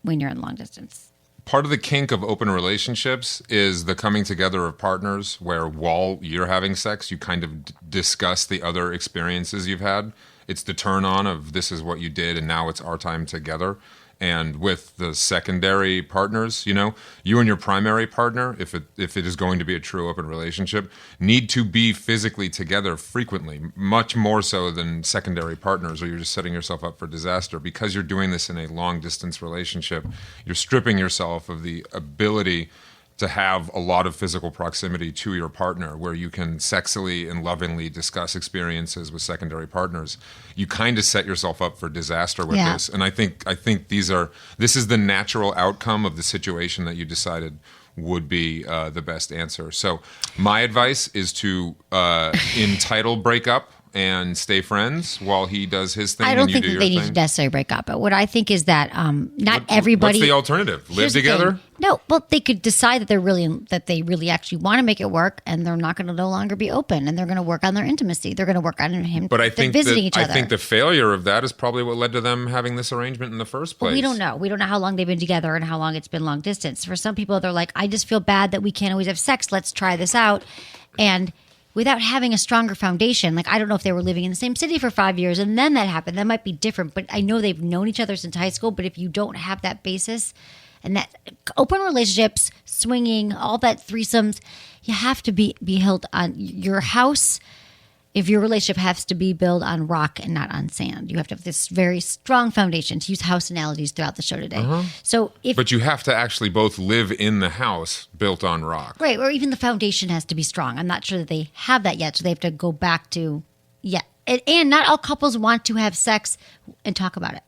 when you're in long distance. Part of the kink of open relationships is the coming together of partners where while you're having sex, you kind of discuss the other experiences you've had. It's the turn on of this is what you did and now it's our time together. And with the secondary partners, you and your primary partner, if it is going to be a true open relationship, need to be physically together frequently, much more so than secondary partners, or you're just setting yourself up for disaster. Because you're doing this in a long distance relationship, you're stripping yourself of the ability to have a lot of physical proximity to your partner where you can sexily and lovingly discuss experiences with secondary partners. You kind of set yourself up for disaster with this. And I think this is the natural outcome of the situation that you decided would be the best answer. So my advice is to entitle break up and stay friends while he does his thing. I don't and you think do that your they thing. need to necessarily break up. But what I think is that not everybody. What's the alternative? Live Here's the together? thing. No, well, they could decide that they really actually want to make it work, and they're not going to no longer be open, and they're going to work on their intimacy. They're going to work on him. But I think visiting each other. I think the failure of that is probably what led to them having this arrangement in the first place. We don't know. We don't know how long they've been together and how long it's been long distance. For some people, they're like, I just feel bad that we can't always have sex. Let's try this out. And without having a stronger foundation. Like, I don't know if they were living in the same city for 5 years and then that happened. That might be different, but I know they've known each other since high school. But if you don't have that basis and that open relationships, swinging, all that threesomes, you have to be held on your house. If your relationship has to be built on rock and not on sand, you have to have this very strong foundation, to use house analogies throughout the show today. But you have to actually both live in the house built on rock. Right, or even the foundation has to be strong. I'm not sure that they have that yet, so they have to go back to, And not all couples want to have sex and talk about it.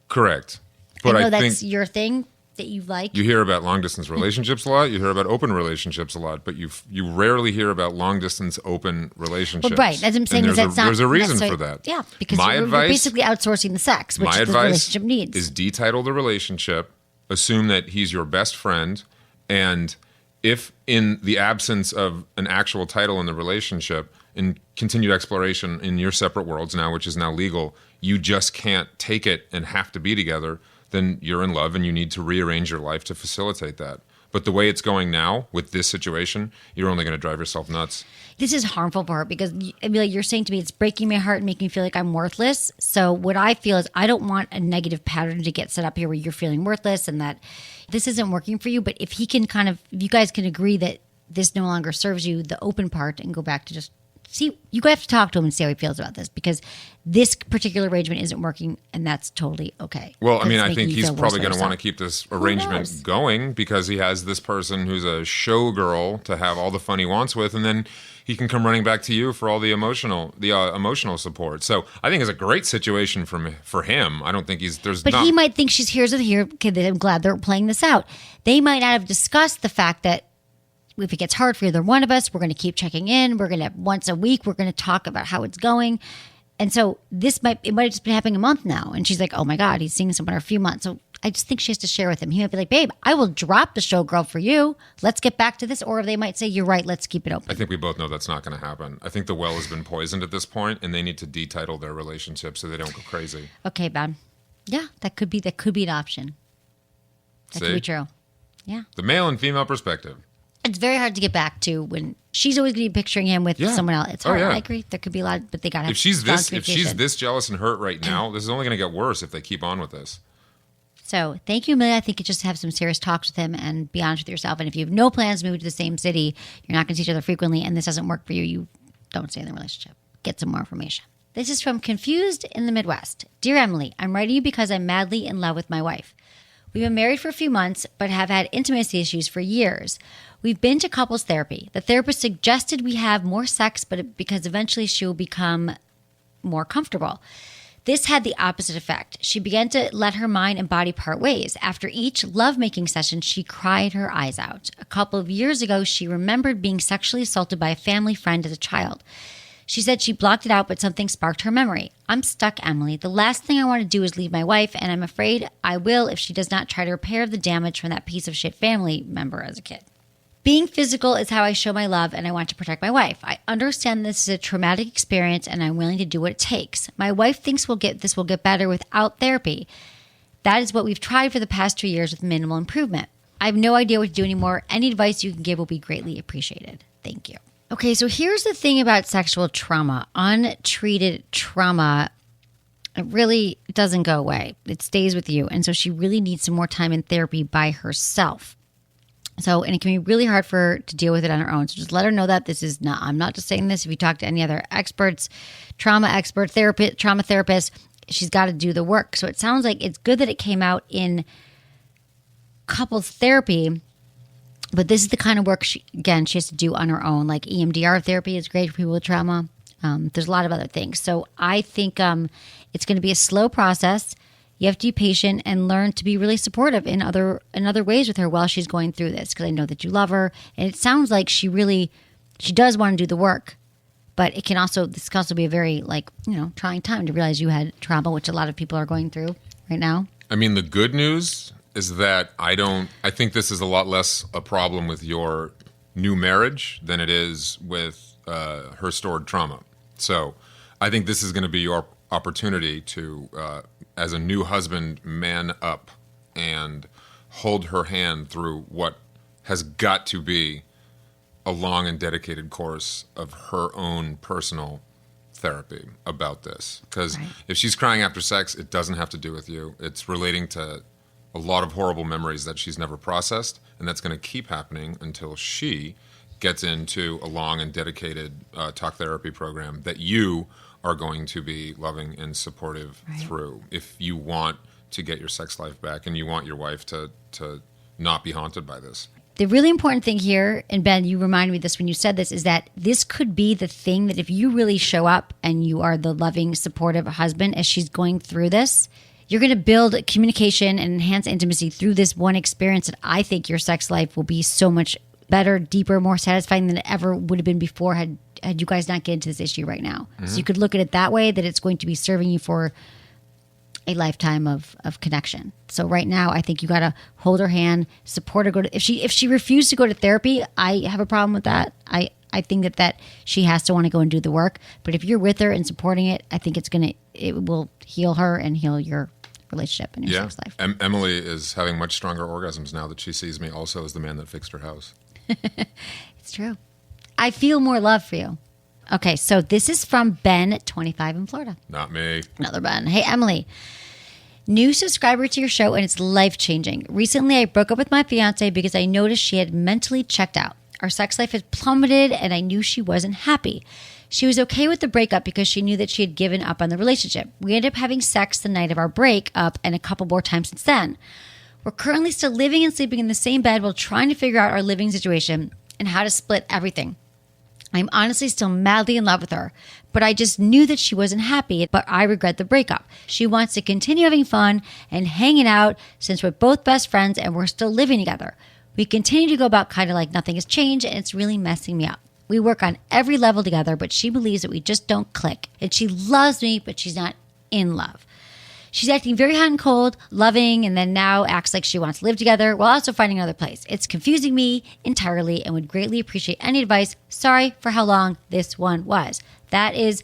Correct. But I know I that's think your thing that you like. you hear about long-distance relationships a lot. You hear about open relationships a lot. But you rarely hear about long-distance open relationships. Well, right, as I'm saying, And there's a reason for that. Yeah, because My you're advice- basically outsourcing the sex, which My the advice relationship needs. is detitle the relationship, assume that he's your best friend, and if in the absence of an actual title in the relationship, in continued exploration in your separate worlds now, which is now legal, you just can't take it and have to be together, then you're in love and you need to rearrange your life to facilitate that. But the way it's going now with this situation, you're only going to drive yourself nuts. This is harmful for her because you're saying to me, it's breaking my heart and making me feel like I'm worthless. So what I feel is I don't want a negative pattern to get set up here where you're feeling worthless and that this isn't working for you. But if he can if you guys can agree that this no longer serves you, the open part, and go back to just see, you have to talk to him and see how he feels about this, because this particular arrangement isn't working, and that's totally okay. Well, I mean, It's I making think you he's feel worse probably about going to want to yourself. keep this knows? arrangement going because he has this person who's a showgirl to have all the fun he wants with, and then he can come running back to you for all the emotional support. So I think it's a great situation for him. I don't think But he might think here's the here. Okay, I'm glad they're playing this out. They might not have discussed the fact that if it gets hard for either one of us, we're going to keep checking in. We're going to, once a week, we're going to talk about how it's going. And so it might have just been happening a month now. And she's like, oh my God, he's seeing someone for a few months. So I just think she has to share with him. He might be like, babe, I will drop the showgirl for you. Let's get back to this. Or they might say, you're right, let's keep it open. I think we both know that's not going to happen. I think the well has been poisoned at this point, and they need to detitle their relationship so they don't go crazy. Okay, Ben. Yeah, that could be an option. That could be true. Yeah. The male and female perspective. It's very hard to get back to when she's always going to be picturing him with someone else. It's hard. I agree. There could be a lot, but they got to have If she's strong this communication. jealous and hurt right now, this is only going to get worse if they keep on with this. So thank you, Amelia. I think you just have some serious talks with him and be honest with yourself. And if you have no plans to move to the same city, you're not going to see each other frequently, and this doesn't work for you, you don't stay in the relationship. Get some more information. This is from Confused in the Midwest. Dear Emily, I'm writing you because I'm madly in love with my wife. We've been married for a few months, but have had intimacy issues for years. We've been to couples therapy. The therapist suggested we have more sex, because eventually she will become more comfortable. This had the opposite effect. She began to let her mind and body part ways. After each lovemaking session, she cried her eyes out. A couple of years ago, she remembered being sexually assaulted by a family friend as a child. She said she blocked it out, but something sparked her memory. I'm stuck, Emily. The last thing I want to do is leave my wife, and I'm afraid I will if she does not try to repair the damage from that piece of shit family member as a kid. Being physical is how I show my love, and I want to protect my wife. I understand this is a traumatic experience, and I'm willing to do what it takes. My wife thinks this will get better without therapy. That is what we've tried for the past 2 years with minimal improvement. I have no idea what to do anymore. Any advice you can give will be greatly appreciated. Thank you. Okay, so here's the thing about sexual trauma. Untreated trauma, it really doesn't go away. It stays with you. And so she really needs some more time in therapy by herself. And it can be really hard for her to deal with it on her own. So just let her know that I'm not just saying this. If you talk to any other experts, trauma expert, therapist, trauma therapist, she's got to do the work. So it sounds like it's good that it came out in couples therapy. But this is the kind of work she has to do on her own. Like EMDR therapy is great for people with trauma. There's a lot of other things. So I think it's going to be a slow process. You have to be patient and learn to be really supportive in other ways with her while she's going through this. Because I know that you love her, and it sounds like she does want to do the work. But this can also be a very trying time to realize you had trauma, which a lot of people are going through right now. I mean, the good news is that I think this is a lot less a problem with your new marriage than it is with her stored trauma. So I think this is going to be your opportunity to, as a new husband, man up and hold her hand through what has got to be a long and dedicated course of her own personal therapy about this. Because if she's crying after sex, it doesn't have to do with you. It's relating to a lot of horrible memories that she's never processed, and that's going to keep happening until she gets into a long and dedicated talk therapy program that you are going to be loving and supportive through if you want to get your sex life back and you want your wife to not be haunted by this. The really important thing here, and Ben, you reminded me this when you said this, is that this could be the thing that if you really show up and you are the loving, supportive husband as she's going through this, you're going to build communication and enhance intimacy through this one experience. And I think your sex life will be so much better, deeper, more satisfying than it ever would have been before had you guys not get into this issue right now. Mm-hmm. So you could look at it that way, that it's going to be serving you for a lifetime of connection. So right now, I think you got to hold her hand, support her. If she refused to go to therapy, I have a problem with that. I think that she has to want to go and do the work. But if you're with her and supporting it, I think it will heal her and heal your relationship and your sex life. Emily is having much stronger orgasms now that she sees me also as the man that fixed her house. It's true. I feel more love for you. Okay, so this is from Ben, 25 in Florida. Not me. Another Ben. Hey, Emily. New subscriber to your show, and it's life-changing. Recently, I broke up with my fiance because I noticed she had mentally checked out. Our sex life had plummeted, and I knew she wasn't happy. She was okay with the breakup because she knew that she had given up on the relationship. We ended up having sex the night of our breakup and a couple more times since then. We're currently still living and sleeping in the same bed while trying to figure out our living situation and how to split everything. I'm honestly still madly in love with her, but I just knew that she wasn't happy, but I regret the breakup. She wants to continue having fun and hanging out since we're both best friends and we're still living together. We continue to go about kind of like nothing has changed, and it's really messing me up. We work on every level together, but she believes that we just don't click. And she loves me, but she's not in love. She's acting very hot and cold, loving, and then now acts like she wants to live together while also finding another place. It's confusing me entirely and would greatly appreciate any advice. Sorry for how long this one was. That is,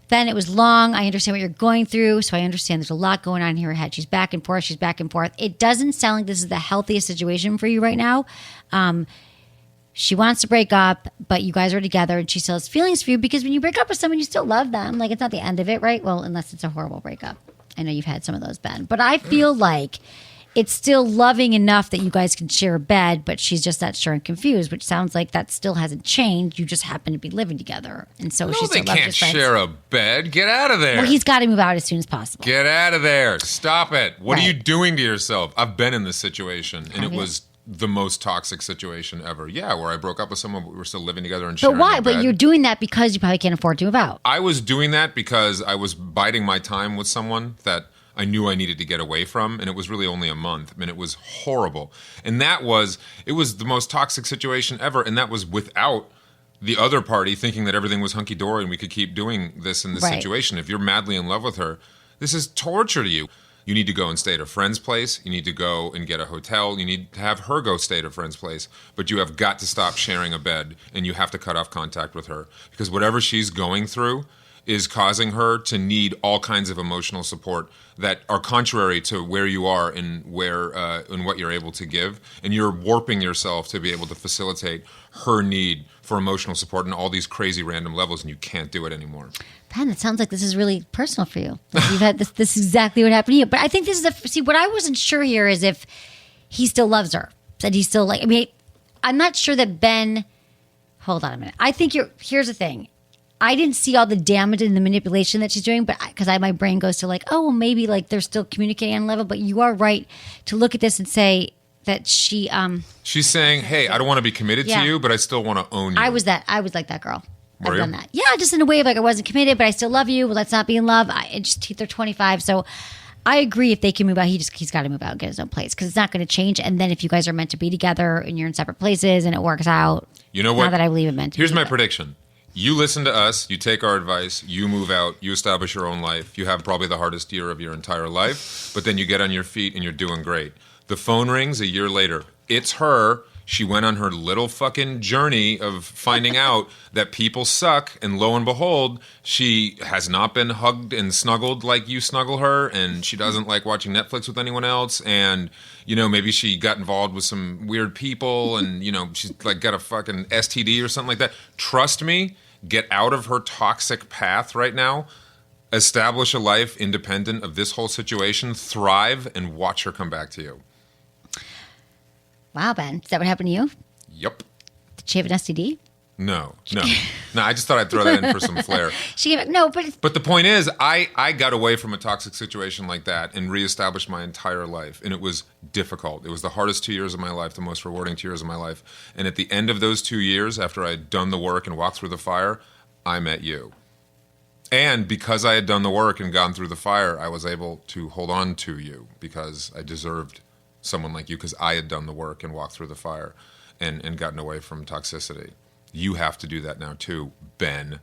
then it was long. I understand what you're going through, so I understand there's a lot going on in her head. She's back and forth. It doesn't sound like this is the healthiest situation for you right now. She wants to break up, but you guys are together and she still has feelings for you because when you break up with someone, you still love them. Like, it's not the end of it, right? Well, unless it's a horrible breakup. I know you've had some of those, Ben. But I feel like it's still loving enough that you guys can share a bed, but she's just not sure and confused, which sounds like that still hasn't changed. You just happen to be living together. And so she still loves his friends. They can't share a bed. Get out of there. Well, he's got to move out as soon as possible. Get out of there. Stop it. What are you doing to yourself? I've been in this situation, and it was the most toxic situation ever. Yeah, where I broke up with someone, but we were still living together and sharing. But why? a bed. But you're doing that because you probably can't afford to move out. I was doing that because I was biding my time with someone that I knew I needed to get away from, and it was really only a month. I mean, it was horrible. And it was the most toxic situation ever, and that was without the other party thinking that everything was hunky-dory and we could keep doing this in this situation. If you're madly in love with her, this is torture to you. You need to go and stay at a friend's place. You need to go and get a hotel. You need to have her go stay at a friend's place. But you have got to stop sharing a bed, and you have to cut off contact with her. Because whatever she's going through is causing her to need all kinds of emotional support that are contrary to where you are and and what you're able to give. And you're warping yourself to be able to facilitate her need for emotional support on all these crazy random levels, and you can't do it anymore. Ben, it sounds like this is really personal for you. Like you've had this is exactly what happened to you. But I think this is what I wasn't sure here is if he still loves her. That he's still I'm not sure that Ben, hold on a minute. I think here's the thing. I didn't see all the damage and the manipulation that she's doing, but because my brain goes to maybe they're still communicating on a level. But you are right to look at this and say that she's saying, "Hey, I don't want to be committed to you, but I still want to own you." I was like that girl. I've done that. Yeah, just in a way of I wasn't committed, but I still love you. Well, let's not be in love. They're 25, so I agree. If they can move out, he's got to move out and get his own place because it's not going to change. And then if you guys are meant to be together and you're in separate places and it works out, you know what? Now that I believe it meant to. Here's my prediction. You listen to us, you take our advice, you move out, you establish your own life. You have probably the hardest year of your entire life, but then you get on your feet and you're doing great. The phone rings a year later. It's her. She went on her little fucking journey of finding out that people suck, and lo and behold, she has not been hugged and snuggled like you snuggle her, and she doesn't like watching Netflix with anyone else, and, you know, maybe she got involved with some weird people, and, you know, she's like got a fucking STD or something like that. Trust me, get out of her toxic path right now, establish a life independent of this whole situation, thrive, and watch her come back to you. Wow, Ben. Is that what happened to you? Yep. Did she have an STD? No. I just thought I'd throw that in for some flair. She gave it, no, but But the point is, I got away from a toxic situation like that and reestablished my entire life. And it was difficult. It was the hardest 2 years of my life, the most rewarding 2 years of my life. And at the end of those 2 years, after I'd done the work and walked through the fire, I met you. And because I had done the work and gone through the fire, I was able to hold on to you because I deserved someone like you, because I had done the work and walked through the fire and gotten away from toxicity. You have to do that now too, Ben.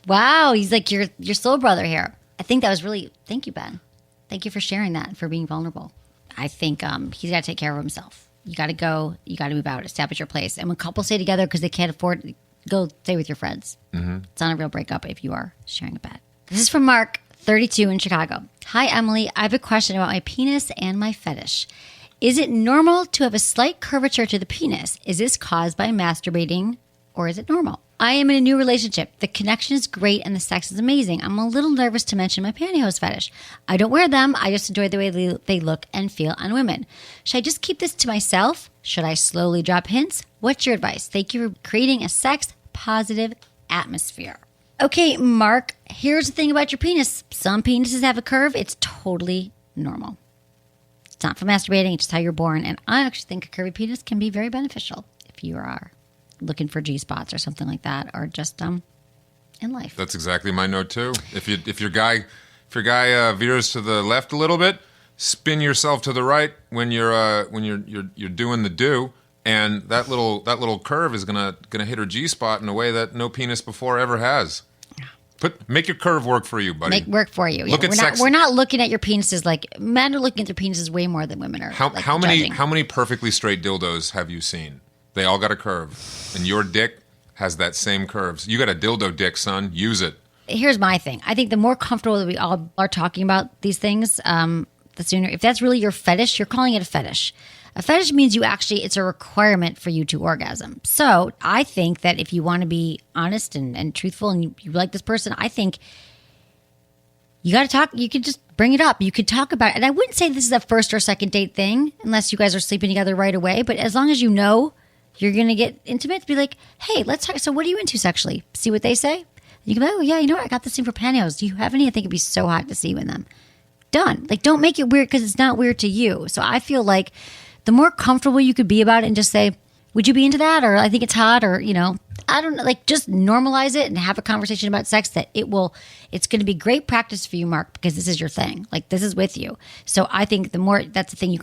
wow, he's like your soul brother here. I think that was really, thank you, Ben. Thank you for sharing that and for being vulnerable. I think he's got to take care of himself. You got to go, you got to move out, establish your place. And when couples stay together because they can't afford, go stay with your friends. Mm-hmm. It's not a real breakup if you are sharing a bed. This is from Mark, 32 in Chicago. Hi, Emily. I have a question about my penis and my fetish. Is it normal to have a slight curvature to the penis? Is this caused by masturbating or is it normal? I am in a new relationship. The connection is great and the sex is amazing. I'm a little nervous to mention my pantyhose fetish. I don't wear them. I just enjoy the way they look and feel on women. Should I just keep this to myself? Should I slowly drop hints? What's your advice? Thank you for creating a sex positive atmosphere. Okay, Mark, here's the thing about your penis. Some penises have a curve. It's totally normal. It's not from masturbating. It's just how you're born. And I actually think a curvy penis can be very beneficial if you are looking for G-spots or something like that, or just in life. That's exactly my note too. If your guy veers to the left a little bit, spin yourself to the right when you're doing the do, and that little curve is gonna hit her G-spot in a way that no penis before ever has. Make your curve work for you, buddy. Make work for you. Look at sex. We're not looking at your penises like men are looking at their penises way more than women are. How many perfectly straight dildos have you seen? They all got a curve, and your dick has that same curve. You got a dildo dick, son. Use it. Here's my thing. I think the more comfortable that we all are talking about these things, the sooner. If that's really your fetish, you're calling it a fetish. A fetish means it's a requirement for you to orgasm. So I think that if you want to be honest and truthful and you like this person, I think you got to talk. You could just bring it up. You could talk about it. And I wouldn't say this is a first or second date thing unless you guys are sleeping together right away. But as long as you know you're going to get intimate, be like, hey, let's talk. So what are you into sexually? See what they say. You can be like, oh, yeah, you know what? I got this thing for pantyhose. Do you have any? I think it'd be so hot to see you in them. Done. Like, don't make it weird because it's not weird to you. So I feel like the more comfortable you could be about it and just say, would you be into that? Or I think it's hot, or, I don't know, like just normalize it and have a conversation about sex that it's going to be great practice for you, Mark, because this is your thing. Like, this is with you. So I think the more that's the thing you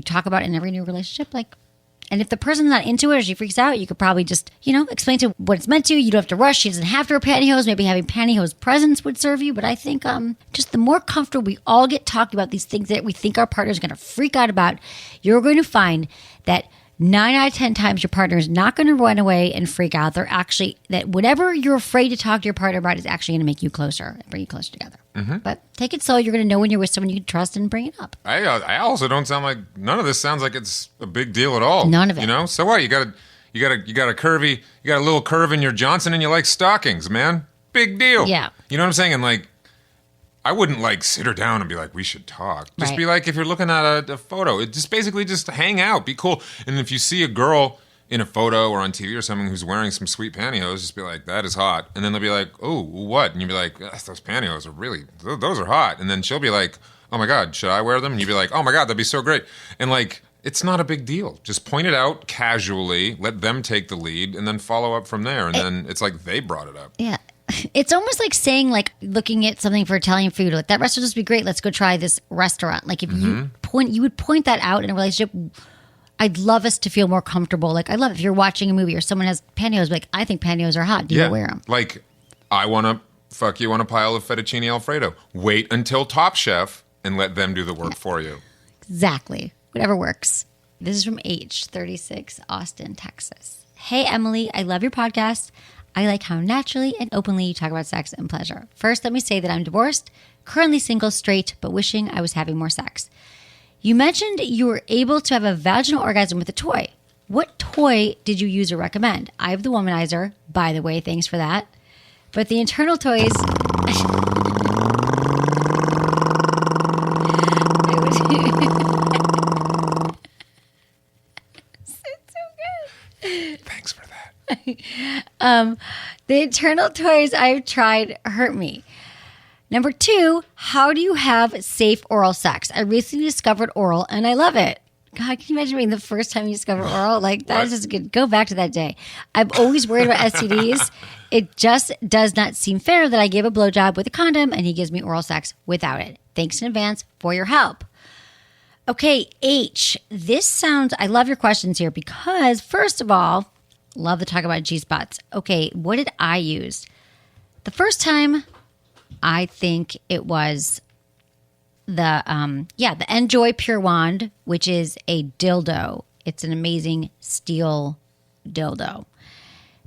talk about in every new relationship, like, and if the person's not into it or she freaks out, you could probably just, explain to her what it's meant to. You don't have to rush. She doesn't have to wear pantyhose. Maybe having pantyhose presence would serve you. But I think just the more comfortable we all get talking about these things that we think our partner is going to freak out about, you're going to find that 9 out of 10 times your partner is not going to run away and freak out. They're actually, that whatever you're afraid to talk to your partner about is actually going to make you closer and bring you closer together. Mm-hmm. But take it slow. You're going to know when you're with someone you can trust and bring it up. I also don't sound like, none of this sounds like it's a big deal at all. None of it. So what? You got a little curve in your Johnson and you like stockings, man. Big deal. Yeah. You know what I'm saying? And like, I wouldn't like sit her down and be like, we should talk. Just right. Be like, if you're looking at a photo, it just basically just hang out, be cool. And if you see a girl in a photo or on TV or something who's wearing some sweet pantyhose, just be like, that is hot. And then they'll be like, oh, what? And you'll be like, those pantyhose are really, those are hot. And then she'll be like, oh my God, should I wear them? And you'll be like, oh my God, that'd be so great. And like, it's not a big deal. Just point it out casually, let them take the lead, and then follow up from there. And then it's like they brought it up. Yeah. It's almost like saying, like, looking at something for Italian food, like, that restaurant would be great. Let's go try this restaurant. Like, if you would point that out in a relationship. I'd love us to feel more comfortable. Like, I love if you're watching a movie or someone has pantyhose, like, I think pantyhose are hot. Do you wear them? Like, I want to fuck you on a pile of fettuccine Alfredo. Wait until Top Chef and let them do the work for you. Exactly. Whatever works. This is from H36, Austin, Texas. Hey, Emily, I love your podcast. I like how naturally and openly you talk about sex and pleasure. First, let me say that I'm divorced, currently single, straight, but wishing I was having more sex. You mentioned you were able to have a vaginal orgasm with a toy. What toy did you use or recommend? I have the womanizer, by the way, thanks for that. But the internal toys... Thanks for that. The internal toys I've tried hurt me. Number 2, how do you have safe oral sex? I recently discovered oral and I love it. God, can you imagine being the first time you discover oral? Like, that's just good. Go back to that day. I've always worried about STDs. It just does not seem fair that I give a blowjob with a condom and he gives me oral sex without it. Thanks in advance for your help. Okay, H, I love your questions here because, first of all, love to talk about G-spots. Okay, what did I use? The first time, I think it was the Enjoy Pure Wand, which is a dildo. It's an amazing steel dildo.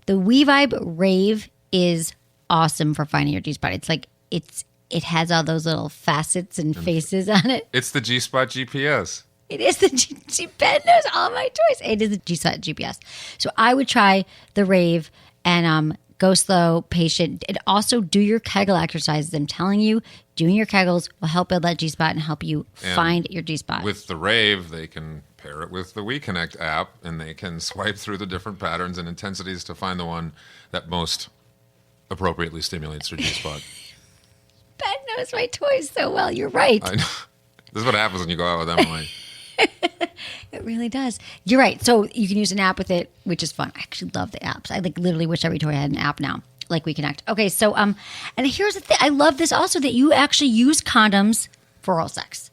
The WeVibe Rave is awesome for finding your G-spot. It has all those little facets and faces on it. It's the G-spot GPS. It is the Ben knows all my toys. It is the G-spot GPS. So I would try the Rave and go slow, patient, and also do your Kegel exercises. I'm telling you, doing your Kegels will help build that G-spot and help you find your G-spot. With the Rave, they can pair it with the WeConnect app, and they can swipe through the different patterns and intensities to find the one that most appropriately stimulates your G-spot. Ben knows my toys so well. You're right. I know. This is what happens when you go out with Emily. It really does. You're right. So you can use an app with it, which is fun. I actually love the apps. I literally wish every toy had an app now, like WeConnect. Okay, so and here's the thing. I love this also that you actually use condoms for oral sex,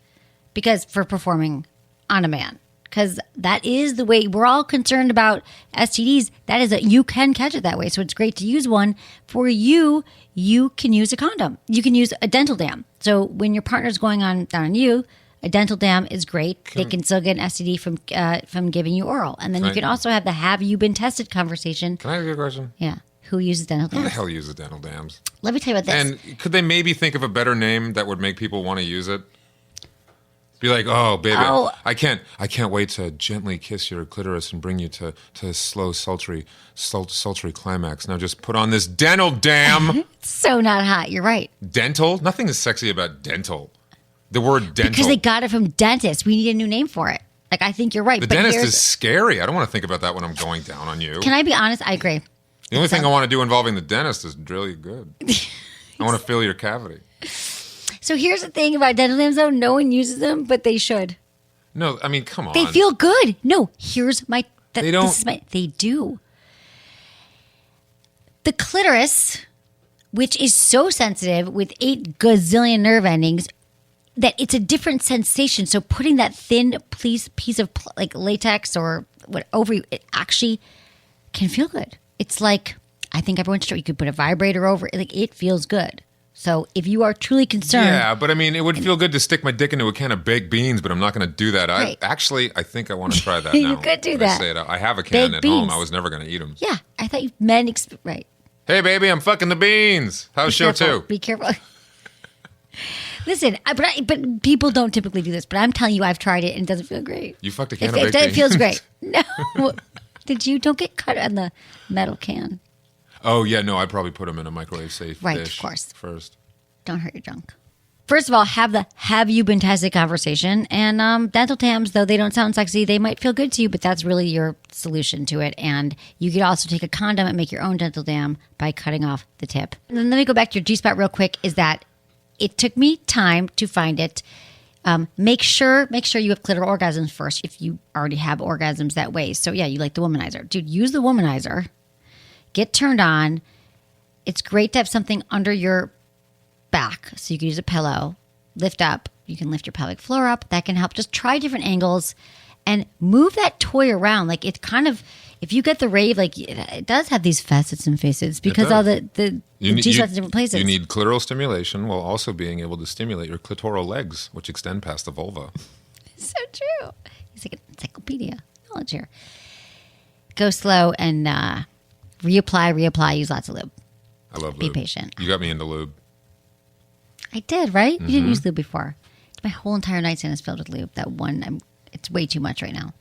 because for performing on a man, because that is the way we're all concerned about STDs. That is you can catch it that way. So it's great to use one for you. You can use a condom. You can use a dental dam. So when your partner's going down on you, a dental dam is great. They can still get an STD from giving you oral. And then you can also have the have you been tested conversation. Can I ask you a question? Yeah. Who uses dental Who the dams? hell uses dental dams? Let me tell you about this. And could they maybe think of a better name that would make people want to use it? Be like, oh, baby, I can't wait to gently kiss your clitoris and bring you to a slow, sultry climax. Now just put on this dental dam. It's so not hot. You're right. Dental? Nothing is sexy about dental. The word dental. Because they got it from dentist. We need a new name for it. Like, I think you're right. The dentist is scary. I don't want to think about that when I'm going down on you. Can I be honest? I agree. The only thing I want to do involving the dentist is really good. I want to fill your cavity. So here's the thing about dental dams, though. No one uses them, but they should. No, I mean, come on. They feel good. No, here's my... They don't... They do. The clitoris, which is so sensitive with 8 gazillion nerve endings, that it's a different sensation. So putting that thin piece of like latex or what over you, it actually can feel good. It's like, I think everyone should, you could put a vibrator over it. Like, it feels good. So if you are truly concerned. Yeah, but I mean, it would feel good to stick my dick into a can of baked beans, but I'm not going to do that. Right. I think I want to try that now. You could do that. I say it, I have a can Baked at home. beans. I was never going to eat them. Yeah, I thought men, right. Hey, baby, I'm fucking the beans. How's show Careful. 2? Be careful. Listen, but people don't typically do this. But I'm telling you, I've tried it and it doesn't feel great. You fucked a can of baked It beans? feels great. No. Did you? Don't get cut on the metal can. Oh, yeah, no, I probably put them in a microwave safe Right, dish of course. first. Don't hurt your junk. First of all, have you been tested conversation. And dental dams, though they don't sound sexy, they might feel good to you, but that's really your solution to it. And you could also take a condom and make your own dental dam by cutting off the tip. And then let me go back to your G-spot real quick, is that it took me time to find it. Make sure you have clitoral orgasms first if you already have orgasms that way. So yeah, you like the womanizer. Dude, use the womanizer. Get turned on. It's great to have something under your back, so you can use a pillow, lift up. You can lift your pelvic floor up. That can help. Just try different angles and move that toy around. Like, it's kind of, if you get the Rave, like, it does have these facets and faces because all the G-spots in different places. You need clitoral stimulation while also being able to stimulate your clitoral legs, which extend past the vulva. So true. He's like an encyclopedia knowledge here. Go slow and reapply. Use lots of lube. I love lube. Be patient. You got me into lube. I did, right? You didn't use lube before. My whole entire nightstand is filled with lube. That one, it's way too much right now.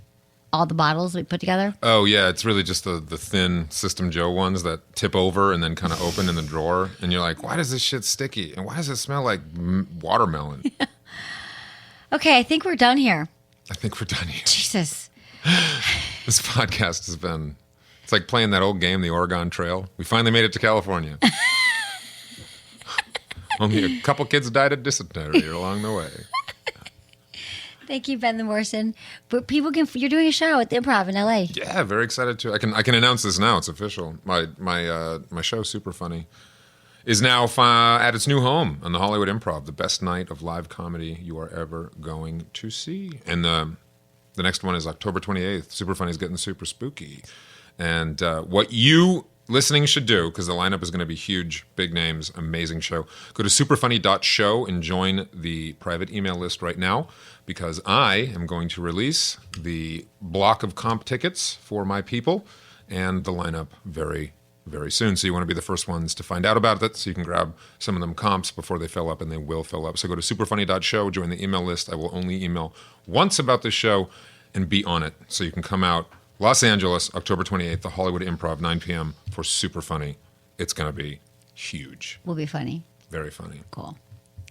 All the bottles we put together. Oh, yeah. It's really just the thin System Joe ones that tip over and then kind of open in the drawer. And you're like, why does this shit sticky? And why does it smell like watermelon? Okay, I think we're done here. I think we're done here. Jesus. This podcast has been, it's like playing that old game, the Oregon Trail. We finally made it to California. Only a couple kids died of dysentery along the way. Thank you, Ben Morrison. But people can. You're doing a show at the Improv in LA. Yeah, very excited to. I can announce this now. It's official. My show, Super Funny, is now at its new home on the Hollywood Improv. The best night of live comedy you are ever going to see. And the next one is October 28th. Super Funny is getting super spooky. And what you listening should do, because the lineup is going to be huge, big names, amazing show. Go to superfunny.show and join the private email list right now, because I am going to release the block of comp tickets for my people and the lineup very, very soon. So you want to be the first ones to find out about it so you can grab some of them comps before they fill up, and they will fill up. So go to superfunny.show, join the email list. I will only email once about this show and be on it. So you can come out Los Angeles, October 28th, the Hollywood Improv, 9 p.m. for Super Funny. It's going to be huge. Will be funny. Very funny. Cool.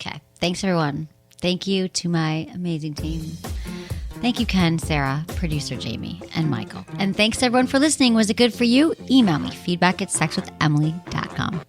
Okay. Thanks, everyone. Thank you to my amazing team. Thank you, Ken, Sarah, producer Jamie, and Michael. And thanks, everyone, for listening. Was it good for you? Email me, feedback@sexwithemily.com.